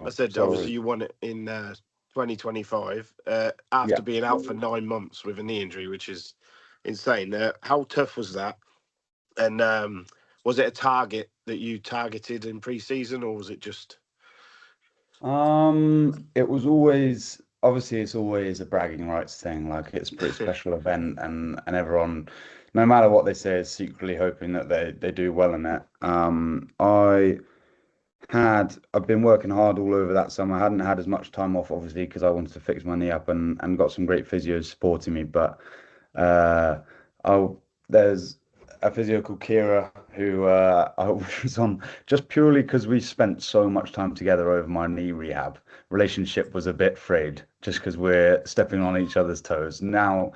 I said obviously Sorry. you won it in 2025 after Yeah. being out for 9 months with a knee injury, which is insane. How tough was that? And was it a target that you targeted in pre-season, or was it just? It was always obviously it's always a bragging rights thing. Like it's a pretty special event, and everyone, no matter what they say, is secretly hoping that they do well in it. I've been working hard all over that summer. I hadn't had as much time off, obviously, because I wanted to fix my knee up and got some great physios supporting me. But uh, there's a physio called Kira who I was on just purely because we spent so much time together over my knee rehab. Relationship was a bit frayed just because we're stepping on each other's toes. Now,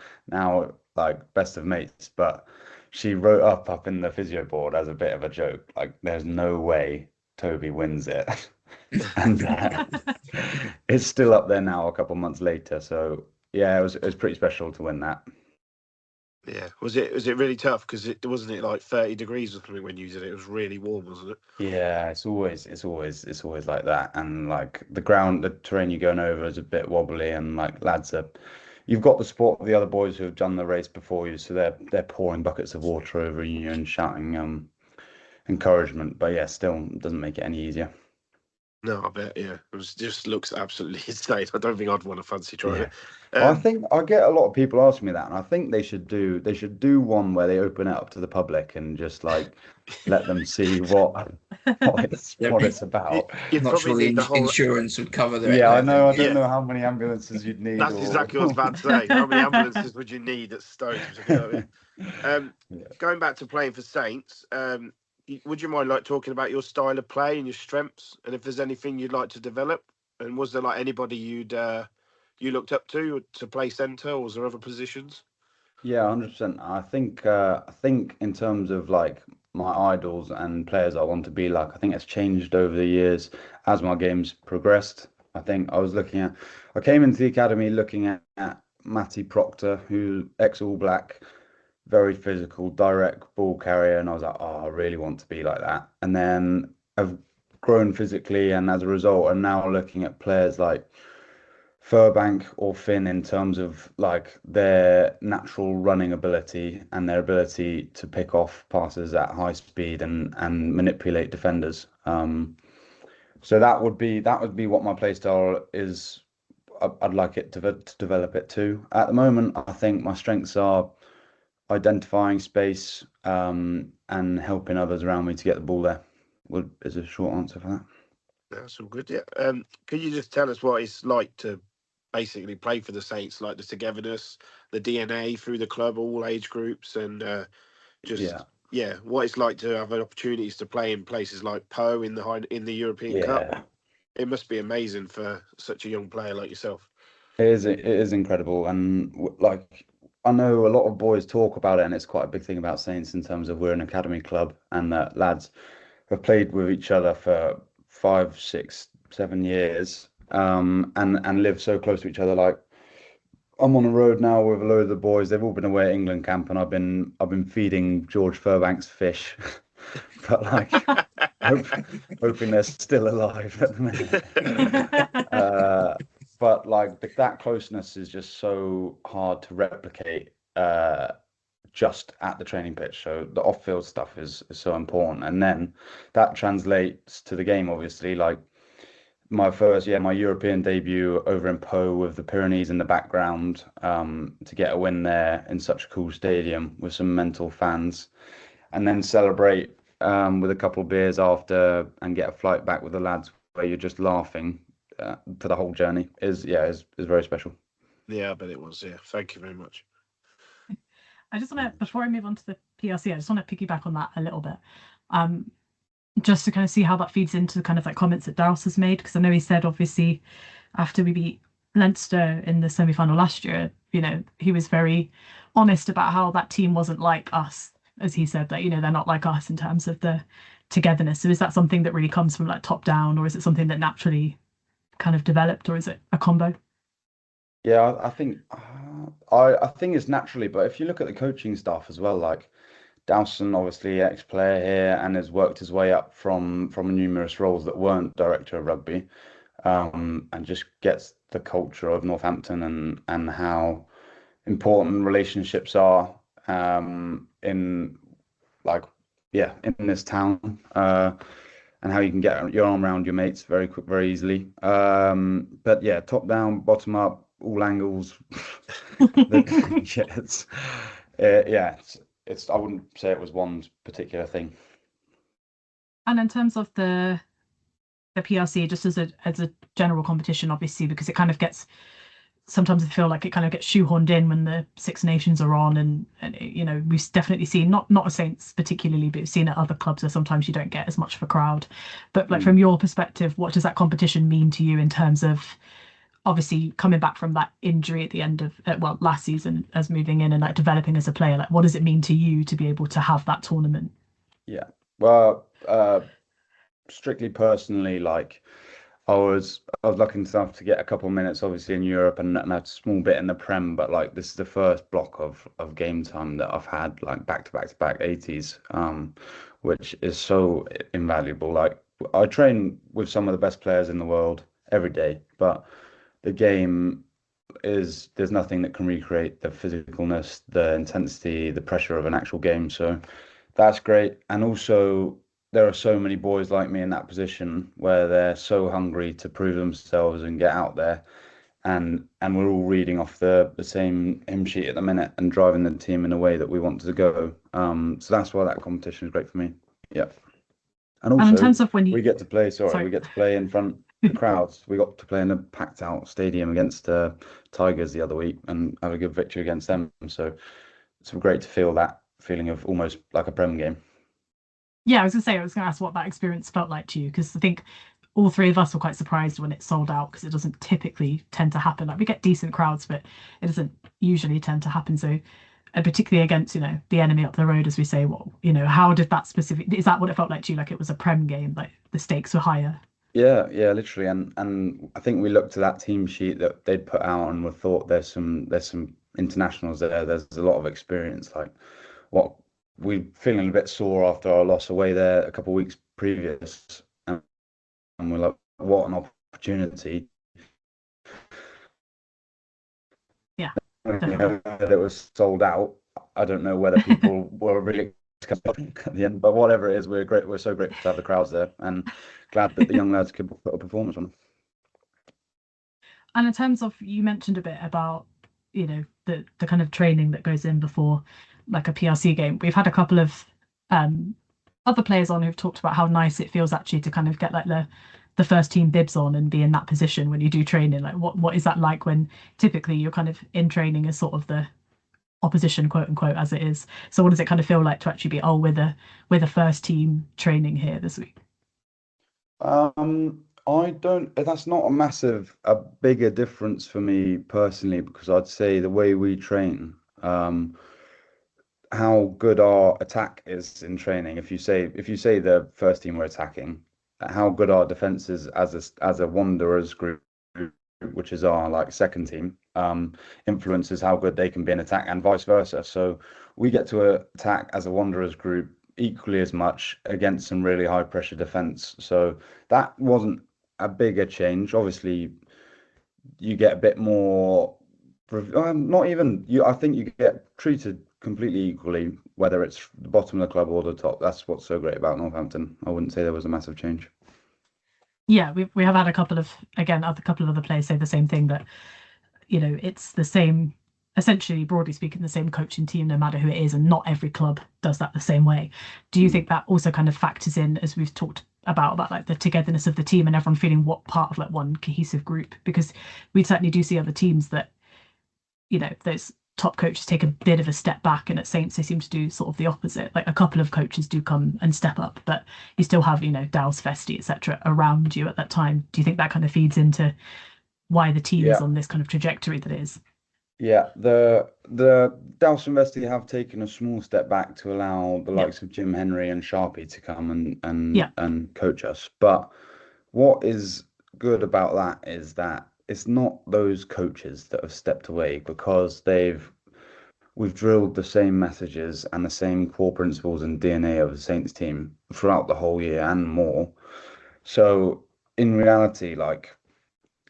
like best of mates, but she wrote up in the physio board as a bit of a joke, like there's no way Toby wins it. And it's still up there now a couple months later. So yeah, it was pretty special to win that. Yeah, was it really tough? Because it wasn't it like 30 degrees or something when you did it. It was really warm, wasn't it? Yeah, it's always like that. And like the terrain you're going over is a bit wobbly, and like you've got the support of the other boys who have done the race before you, so they're pouring buckets of water over you and shouting encouragement. But yeah, still doesn't make it any easier. No, I bet. Yeah, just looks absolutely insane. I don't think I'd want to fancy trying Yeah. it. I Um, think I get a lot of people asking me that, and I think they should do one where they open it up to the public and just like let them see Yeah, what it's you, about. you'd not probably sure the need the whole. insurance would cover Yeah, I know. I everything. don't Yeah, know how many ambulances you'd need, that's or exactly what I was about to say. How many ambulances would you need at Stoke to go in? yeah. Going back to playing for Saints, would you mind like talking about your style of play and your strengths, and if there's anything you'd like to develop? And was there like anybody you looked up to play centre, or was there other positions? Yeah, 100%. I think in terms of like my idols and players I want to be like, I think it's changed over the years as my game's progressed. I came into the academy looking at Matty Proctor, who ex-All Black, very physical, direct ball carrier, and I was like, oh, I really want to be like that. And then I've grown physically, and as a result, I'm now looking at players like Furbank or Finn in terms of like their natural running ability and their ability to pick off passes at high speed and manipulate defenders. So that would be what my play style is. I'd like it to develop it too. At the moment, I think my strengths are identifying space and helping others around me to get the ball there. Is a short answer for that. That's all good. Yeah. Could you just tell us what it's like to basically play for the Saints, like the togetherness, the DNA through the club, all age groups, and just what it's like to have opportunities to play in places like Po in the European Cup. Yeah, It must be amazing for such a young player like yourself. it is incredible, and like I know a lot of boys talk about it, and it's quite a big thing about Saints in terms of we're an academy club, and that lads have played with each other for 5, 6, 7 years, and live so close to each other. Like I'm on the road now with a load of the boys. They've all been away at England camp, and I've been feeding George Furbank's fish, but like hope, hoping they're still alive at the minute. But like that closeness is just so hard to replicate just at the training pitch. So the off-field stuff is so important, and then that translates to the game. Obviously, like my European debut over in Po with the Pyrenees in the background, to get a win there in such a cool stadium with some mental fans, and then celebrate with a couple of beers after and get a flight back with the lads where you're just laughing for the whole journey is very special. Yeah, I bet it was. Yeah, thank you very much. I just want to, before I move on to the PRC, I just want to piggyback on that a little bit. Just to kind of see how that feeds into the kind of like comments that Dowse has made, because I know he said obviously after we beat Leinster in the semi-final last year, he was very honest about how that team wasn't like us, as he said, that they're not like us in terms of the togetherness. So is that something that really comes from like top down, or is it something that naturally kind of developed, or is it a combo? Yeah, I think it's naturally, but if you look at the coaching staff as well, like Dowson, obviously ex-player here, and has worked his way up from numerous roles that weren't director of rugby, and just gets the culture of Northampton and how important relationships are, in like in this town, and how you can get your arm around your mates very quick, very easily. But yeah, top down, bottom up, all angles. It's I wouldn't say it was one particular thing. And in terms of the PRC, just as a general competition, obviously, because it kind of gets, sometimes I feel like it kind of gets shoehorned in when the Six Nations are on, and we've definitely seen, not at Saints particularly, but we've seen at other clubs where sometimes you don't get as much of a crowd. But like from your perspective, what does that competition mean to you in terms of obviously coming back from that injury at the end of last season, as moving in and like developing as a player? Like, what does it mean to you to be able to have that tournament? Yeah, well, strictly personally, like I was lucky enough to get a couple of minutes, obviously in Europe, and a small bit in the Prem. But like this is the first block of game time that I've had like back to back to back 80s, which is so invaluable. Like I train with some of the best players in the world every day, but the game there's nothing that can recreate the physicalness, the intensity, the pressure of an actual game. So that's great. And also there are so many boys like me in that position where they're so hungry to prove themselves and get out there. And we're all reading off the same hymn sheet at the minute and driving the team in a way that we want to go. So that's why that competition is great for me. Yeah. And also, in terms of when we get to play, Sorry. we get to play in front of the crowds. We got to play in a packed out stadium against Tigers the other week and have a good victory against them. So it's great to feel that feeling of almost like a Prem game. Yeah, I was going to ask what that experience felt like to you, because I think all three of us were quite surprised when it sold out, because it doesn't typically tend to happen. Like we get decent crowds, but it doesn't usually tend to happen. So, particularly against, the enemy up the road, as we say, how did that is that what it felt like to you? Like it was a Prem game, like the stakes were higher? Yeah, literally. And I think we looked at that team sheet that they'd put out and we thought there's some internationals there. There's a lot of experience. Like what we're feeling a bit sore after our loss away there a couple of weeks previous, and we're like, what an opportunity. Yeah, definitely. That it was sold out. I don't know whether people were really at the end, but whatever it is, we're so grateful to have the crowds there and glad that the young lads could put a performance on. And in terms of, you mentioned a bit about the kind of training that goes in before like a PRC game. We've had a couple of other players on who've talked about how nice it feels actually to kind of get like the the first team bibs on and be in that position when you do training? Like what is that like when typically you're kind of in training as sort of the opposition, quote unquote, as it is? So what does it kind of feel like to actually be, oh, we're the first team training here this week? I don't, that's not a bigger difference for me personally, because I'd say the way we train, how good our attack is in training. If you say the first team were attacking, how good our defense is as a Wanderers group, which is our like second team, influences how good they can be in attack and vice versa. So we get to attack as a Wanderers group equally as much against some really high pressure defense. So that wasn't a bigger change. Obviously, you get a bit more. Not even you. I think you get treated completely equally, whether it's the bottom of the club or the top. That's what's so great about Northampton. I wouldn't say there was a massive change. Yeah, we have had a couple of other players say the same thing, that it's the same, essentially, broadly speaking, the same coaching team no matter who it is, and not every club does that the same way. Do you think that also kind of factors in, as we've talked about like the togetherness of the team and everyone feeling what part of like one cohesive group? Because we certainly do see other teams that those top coaches take a bit of a step back, and at Saints they seem to do sort of the opposite. Like a couple of coaches do come and step up, but you still have Dals, Festi, etc. around you at that time. Do you think that kind of feeds into why the team is on this kind of trajectory that it is? Yeah, the Dowson Vesti have taken a small step back to allow the likes of Jim Henry and Sharpie to come and coach us. But what is good about that is that it's not those coaches that have stepped away, because we've drilled the same messages and the same core principles and DNA of the Saints team throughout the whole year and more. So in reality, like,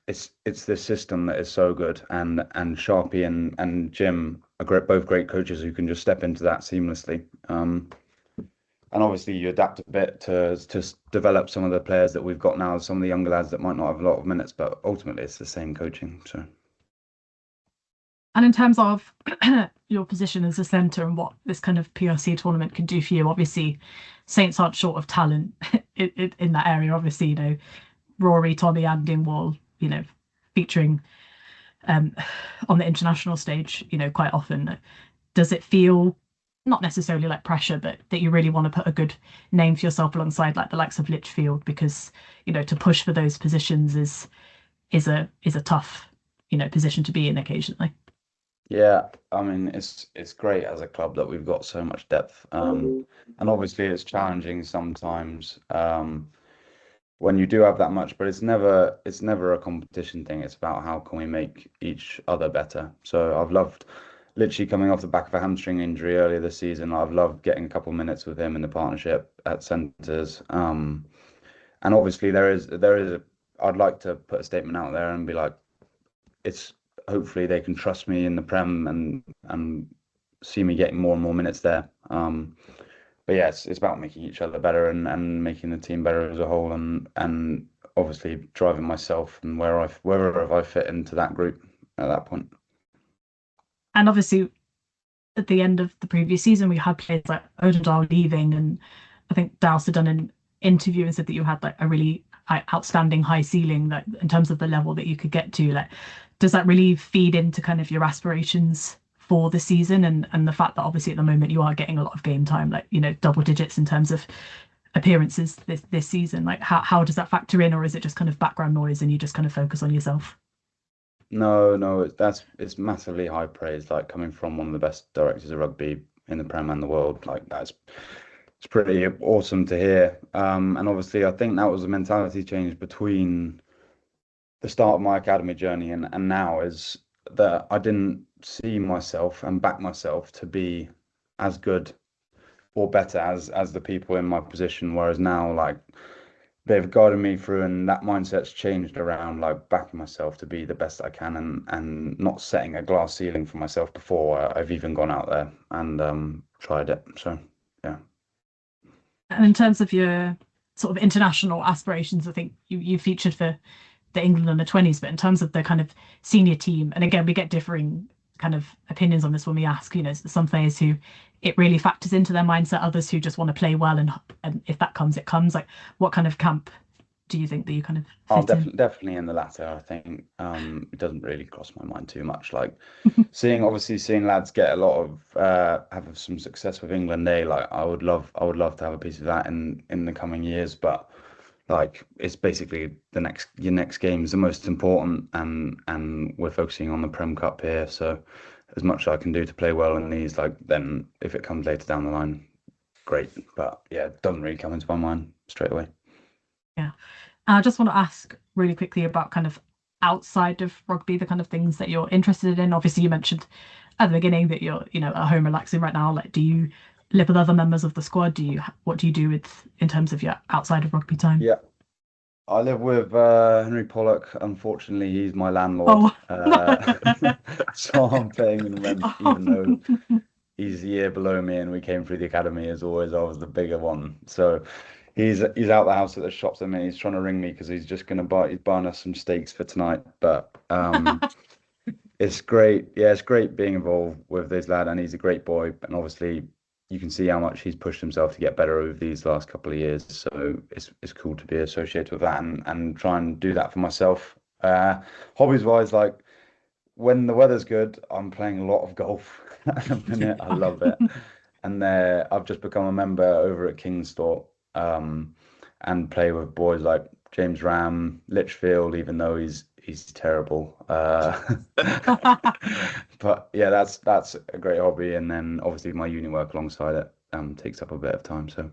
it's this system that is so good, and Sharpie and Jim are both great coaches who can just step into that seamlessly. And obviously you adapt a bit to develop some of the players that we've got now, some of the younger lads that might not have a lot of minutes, but ultimately it's the same coaching. So. And in terms of your position as a centre and what this kind of PRC tournament can do for you, obviously Saints aren't short of talent in that area. Obviously, Rory, Tommy and Dingwall, featuring on the international stage, quite often. Does it feel not necessarily like pressure, but that you really want to put a good name for yourself alongside like the likes of Lichfield, because to push for those positions is a tough position to be in occasionally? Yeah, I mean it's great as a club that we've got so much depth, and obviously it's challenging sometimes when you do have that much, but it's never a competition thing. It's about how can we make each other better. So I've loved literally coming off the back of a hamstring injury earlier this season. I've loved getting a couple of minutes with him in the partnership at centres. And obviously I'd like to put a statement out there and be like, it's hopefully they can trust me in the Prem and see me getting more and more minutes there. But yeah, it's about making each other better and making the team better as a whole, and obviously driving myself and wherever I fit into that group at that point. And obviously, at the end of the previous season, we had players like Odendahl leaving, and I think Dowse had done an interview and said that you had like a really outstanding high ceiling, like in terms of the level that you could get to. Like, does that really feed into kind of your aspirations for the season, and the fact that obviously at the moment you are getting a lot of game time, like double digits in terms of appearances this season? Like how does that factor in, or is it just kind of background noise and you just kind of focus on yourself? No, it's massively high praise, like coming from one of the best directors of rugby in the Prem and the world. Like it's pretty awesome to hear. And obviously I think that was a mentality change between the start of my academy journey and now, is that I didn't see myself and back myself to be as good or better as the people in my position, whereas now, like, they've guided me through, and that mindset's changed around like backing myself to be the best I can, and not setting a glass ceiling for myself before I've even gone out there and tried it. So yeah. And in terms of your sort of international aspirations, I think you featured for the England under 20s, but in terms of the kind of senior team, and again we get differing kind of opinions on this when we ask, some players who it really factors into their mindset, others who just want to play well, and if that comes, it comes. Like, what kind of camp do you think that you kind of I'm fit in? definitely in the latter. I think it doesn't really cross my mind too much. Like obviously seeing lads get a lot of have some success with England A, like I would love to have a piece of that in the coming years. But like it's basically your next game is the most important, and we're focusing on the Prem Cup here. So as much as I can do to play well in these, like then if it comes later down the line, great. But yeah, it doesn't really come into my mind straight away. Yeah. I just want to ask really quickly about kind of outside of rugby, the kind of things that you're interested in. Obviously, you mentioned at the beginning that you're, at home relaxing right now. Like, do you live with other members of the squad? What do you do with in terms of your outside of rugby time? Yeah. I live with Henry Pollock. Unfortunately, he's my landlord. Oh. So I'm paying him rent, even though Oh. he's a year below me and we came through the academy as always. I was the bigger one. So he's out the house at the shops at the minute. He's trying to ring me because he's buying us some steaks for tonight. But it's great. Yeah, it's great being involved with this lad, and he's a great boy. And obviously, you can see how much he's pushed himself to get better over these last couple of years. So it's cool to be associated with that and try and do that for myself. Hobbies wise, like when the weather's good, I'm playing a lot of golf at the minute. I love it. And I've just become a member over at Kingsthorpe, and play with boys like James Ram, Litchfield, even though he's terrible. But yeah, that's a great hobby. And then obviously my uni work alongside it takes up a bit of time. So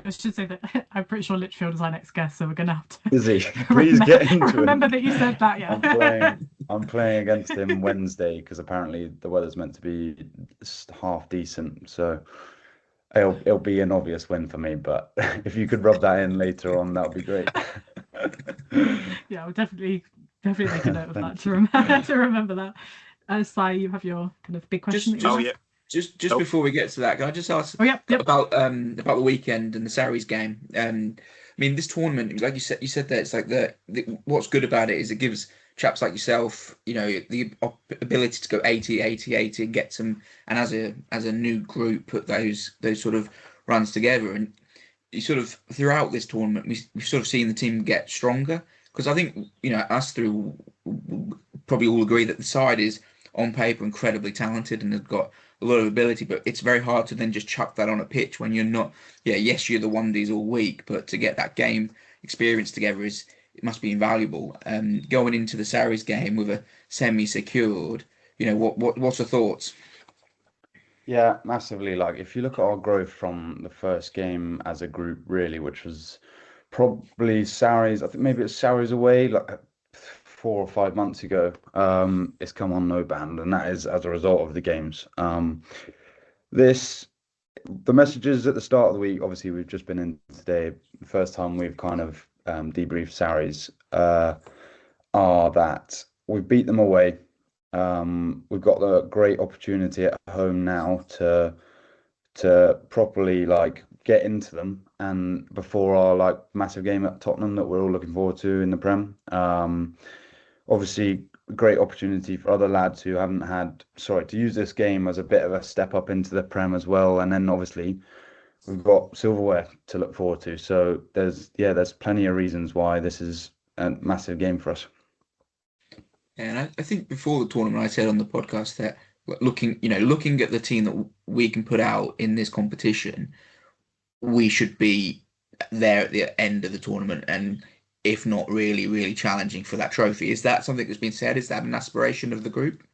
I should say that I'm pretty sure Litchfield is our next guest, so we're gonna have to is he? Please get into remember it. that you said that. Yeah. I'm playing against him Wednesday because apparently the weather's meant to be half decent. So it'll be an obvious win for me. But if you could rub that in later on, that would be great. Yeah, I'll definitely make a note of that to remember that. Sai, you have your kind of big question. Just before we get to that, can I just ask about the weekend and the Saris game? I mean, this tournament, like you said that it's like what's good about it is it gives chaps like yourself, the ability to go 80, 80, 80 and get some, and as a new group, put those sort of runs together. And you sort of throughout this tournament, we've sort of seen the team get stronger because I think us through probably all agree that the side is on paper incredibly talented and have got a lot of ability, but it's very hard to then just chuck that on a pitch when you're not. Yeah, yes, you're the one-Ds all week, but to get that game experience together it must be invaluable. Going into the Saris game with a semi-secured, what's the thoughts? Yeah, massively. Like if you look at our growth from the first game as a group, really, which was probably Saris, I think maybe it's Saris away, like 4 or 5 months ago. It's come on no band, and that is as a result of the games. The messages at the start of the week, obviously we've just been in today, the first time we've kind of debriefed Saris, are that we beat them away. We've got the great opportunity at home now to properly like get into them, and before our like massive game at Tottenham that we're all looking forward to in the Prem. Obviously, great opportunity for other lads who haven't had, sorry, to use this game as a bit of a step up into the Prem as well. And then obviously we've got silverware to look forward to. So there's plenty of reasons why this is a massive game for us. And I think before the tournament, I said on the podcast that looking at the team that we can put out in this competition, we should be there at the end of the tournament, and if not really, really challenging for that trophy. Is that something that's been said? Is that an aspiration of the group?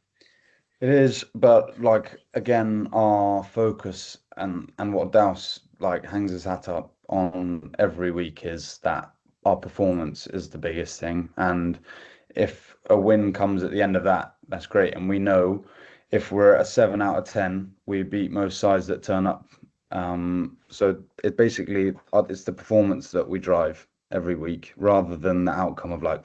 It is, but like again, our focus and what Douse like hangs his hat up on every week is that our performance is the biggest thing. And if a win comes at the end of that, that's great. And we know if we're at a 7 out of 10, we beat most sides that turn up. So it basically it's the performance that we drive every week rather than the outcome of like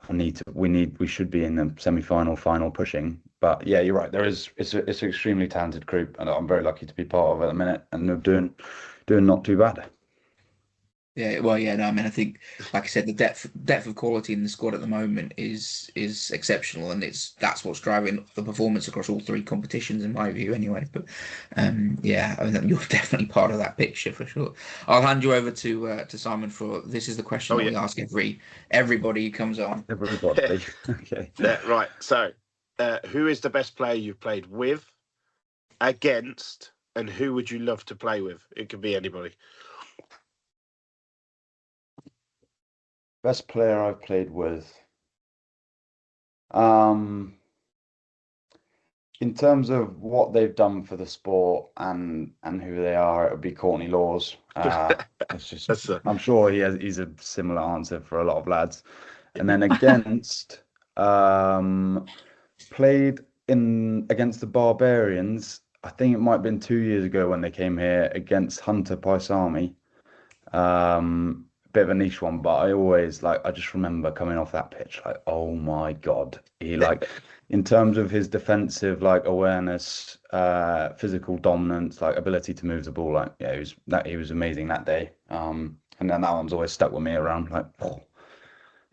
we should be in the semi-final final pushing. But yeah, you're right, it's an extremely talented group and I'm very lucky to be part of it at the minute, and they're doing not too bad. Yeah, well, yeah, no, I mean, I think, like I said, the depth of quality in the squad at the moment is exceptional, and that's what's driving the performance across all three competitions, in my view, anyway. But yeah, I mean, you're definitely part of that picture for sure. I'll hand you over to Simon for this is the question Oh that yeah. we ask everybody who comes on. Everybody. Okay. Yeah, right. So, who is the best player you've played with, against, and who would you love to play with? It could be anybody. Best player I've played with. Um, in terms of what they've done for the sport and who they are, it would be Courtney Laws. It's just That's I'm sure he's a similar answer for a lot of lads. And then against played in against the Barbarians. I think it might have been 2 years ago when they came here against Hunter Paisami. Bit of a niche one, but I just remember coming off that pitch like, oh my God. He like in terms of his defensive like awareness, physical dominance, like ability to move the ball, like yeah, he was amazing that day. And then that one's always stuck with me around like, oh,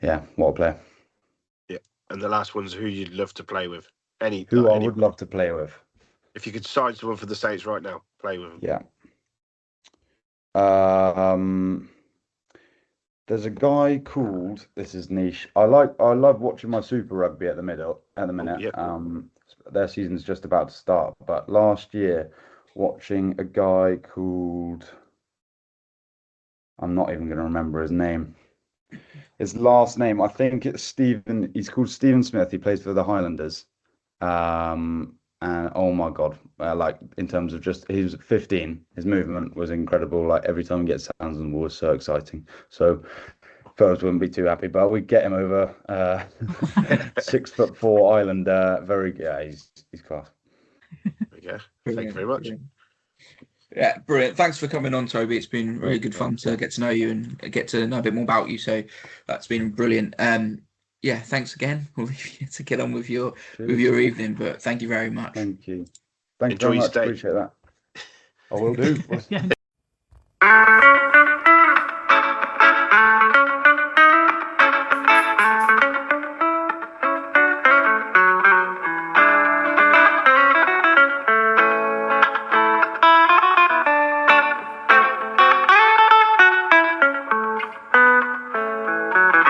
yeah, what a player. yeah. And the last one's who you'd love to play with. Who I would love to play with. If you could sign someone for the Saints right now, play with them. Yeah. There's a guy called, this is niche. I love watching my Super Rugby at the minute. Yep. Their season's just about to start, but last year watching a guy called, I'm not even going to remember his name. His last name, I think it's Stephen. He's called Stephen Smith. He plays for the Highlanders. And oh my God, like in terms of just he was 15, his movement was incredible. Like every time he gets hands on the ball was so exciting. So Phillips wouldn't be too happy, but we'd get him over 6'4" Islander. Yeah, he's class. Okay. Thank you very much. Brilliant. Yeah, brilliant. Thanks for coming on, Toby. It's been really good fun to get to know you and get to know a bit more about you. So that's been brilliant. Yeah, thanks again. We'll leave you to get on with your evening, but thank you very much. Thank you. Thank you Enjoy very your much. stay. Appreciate that. I will do. Yeah.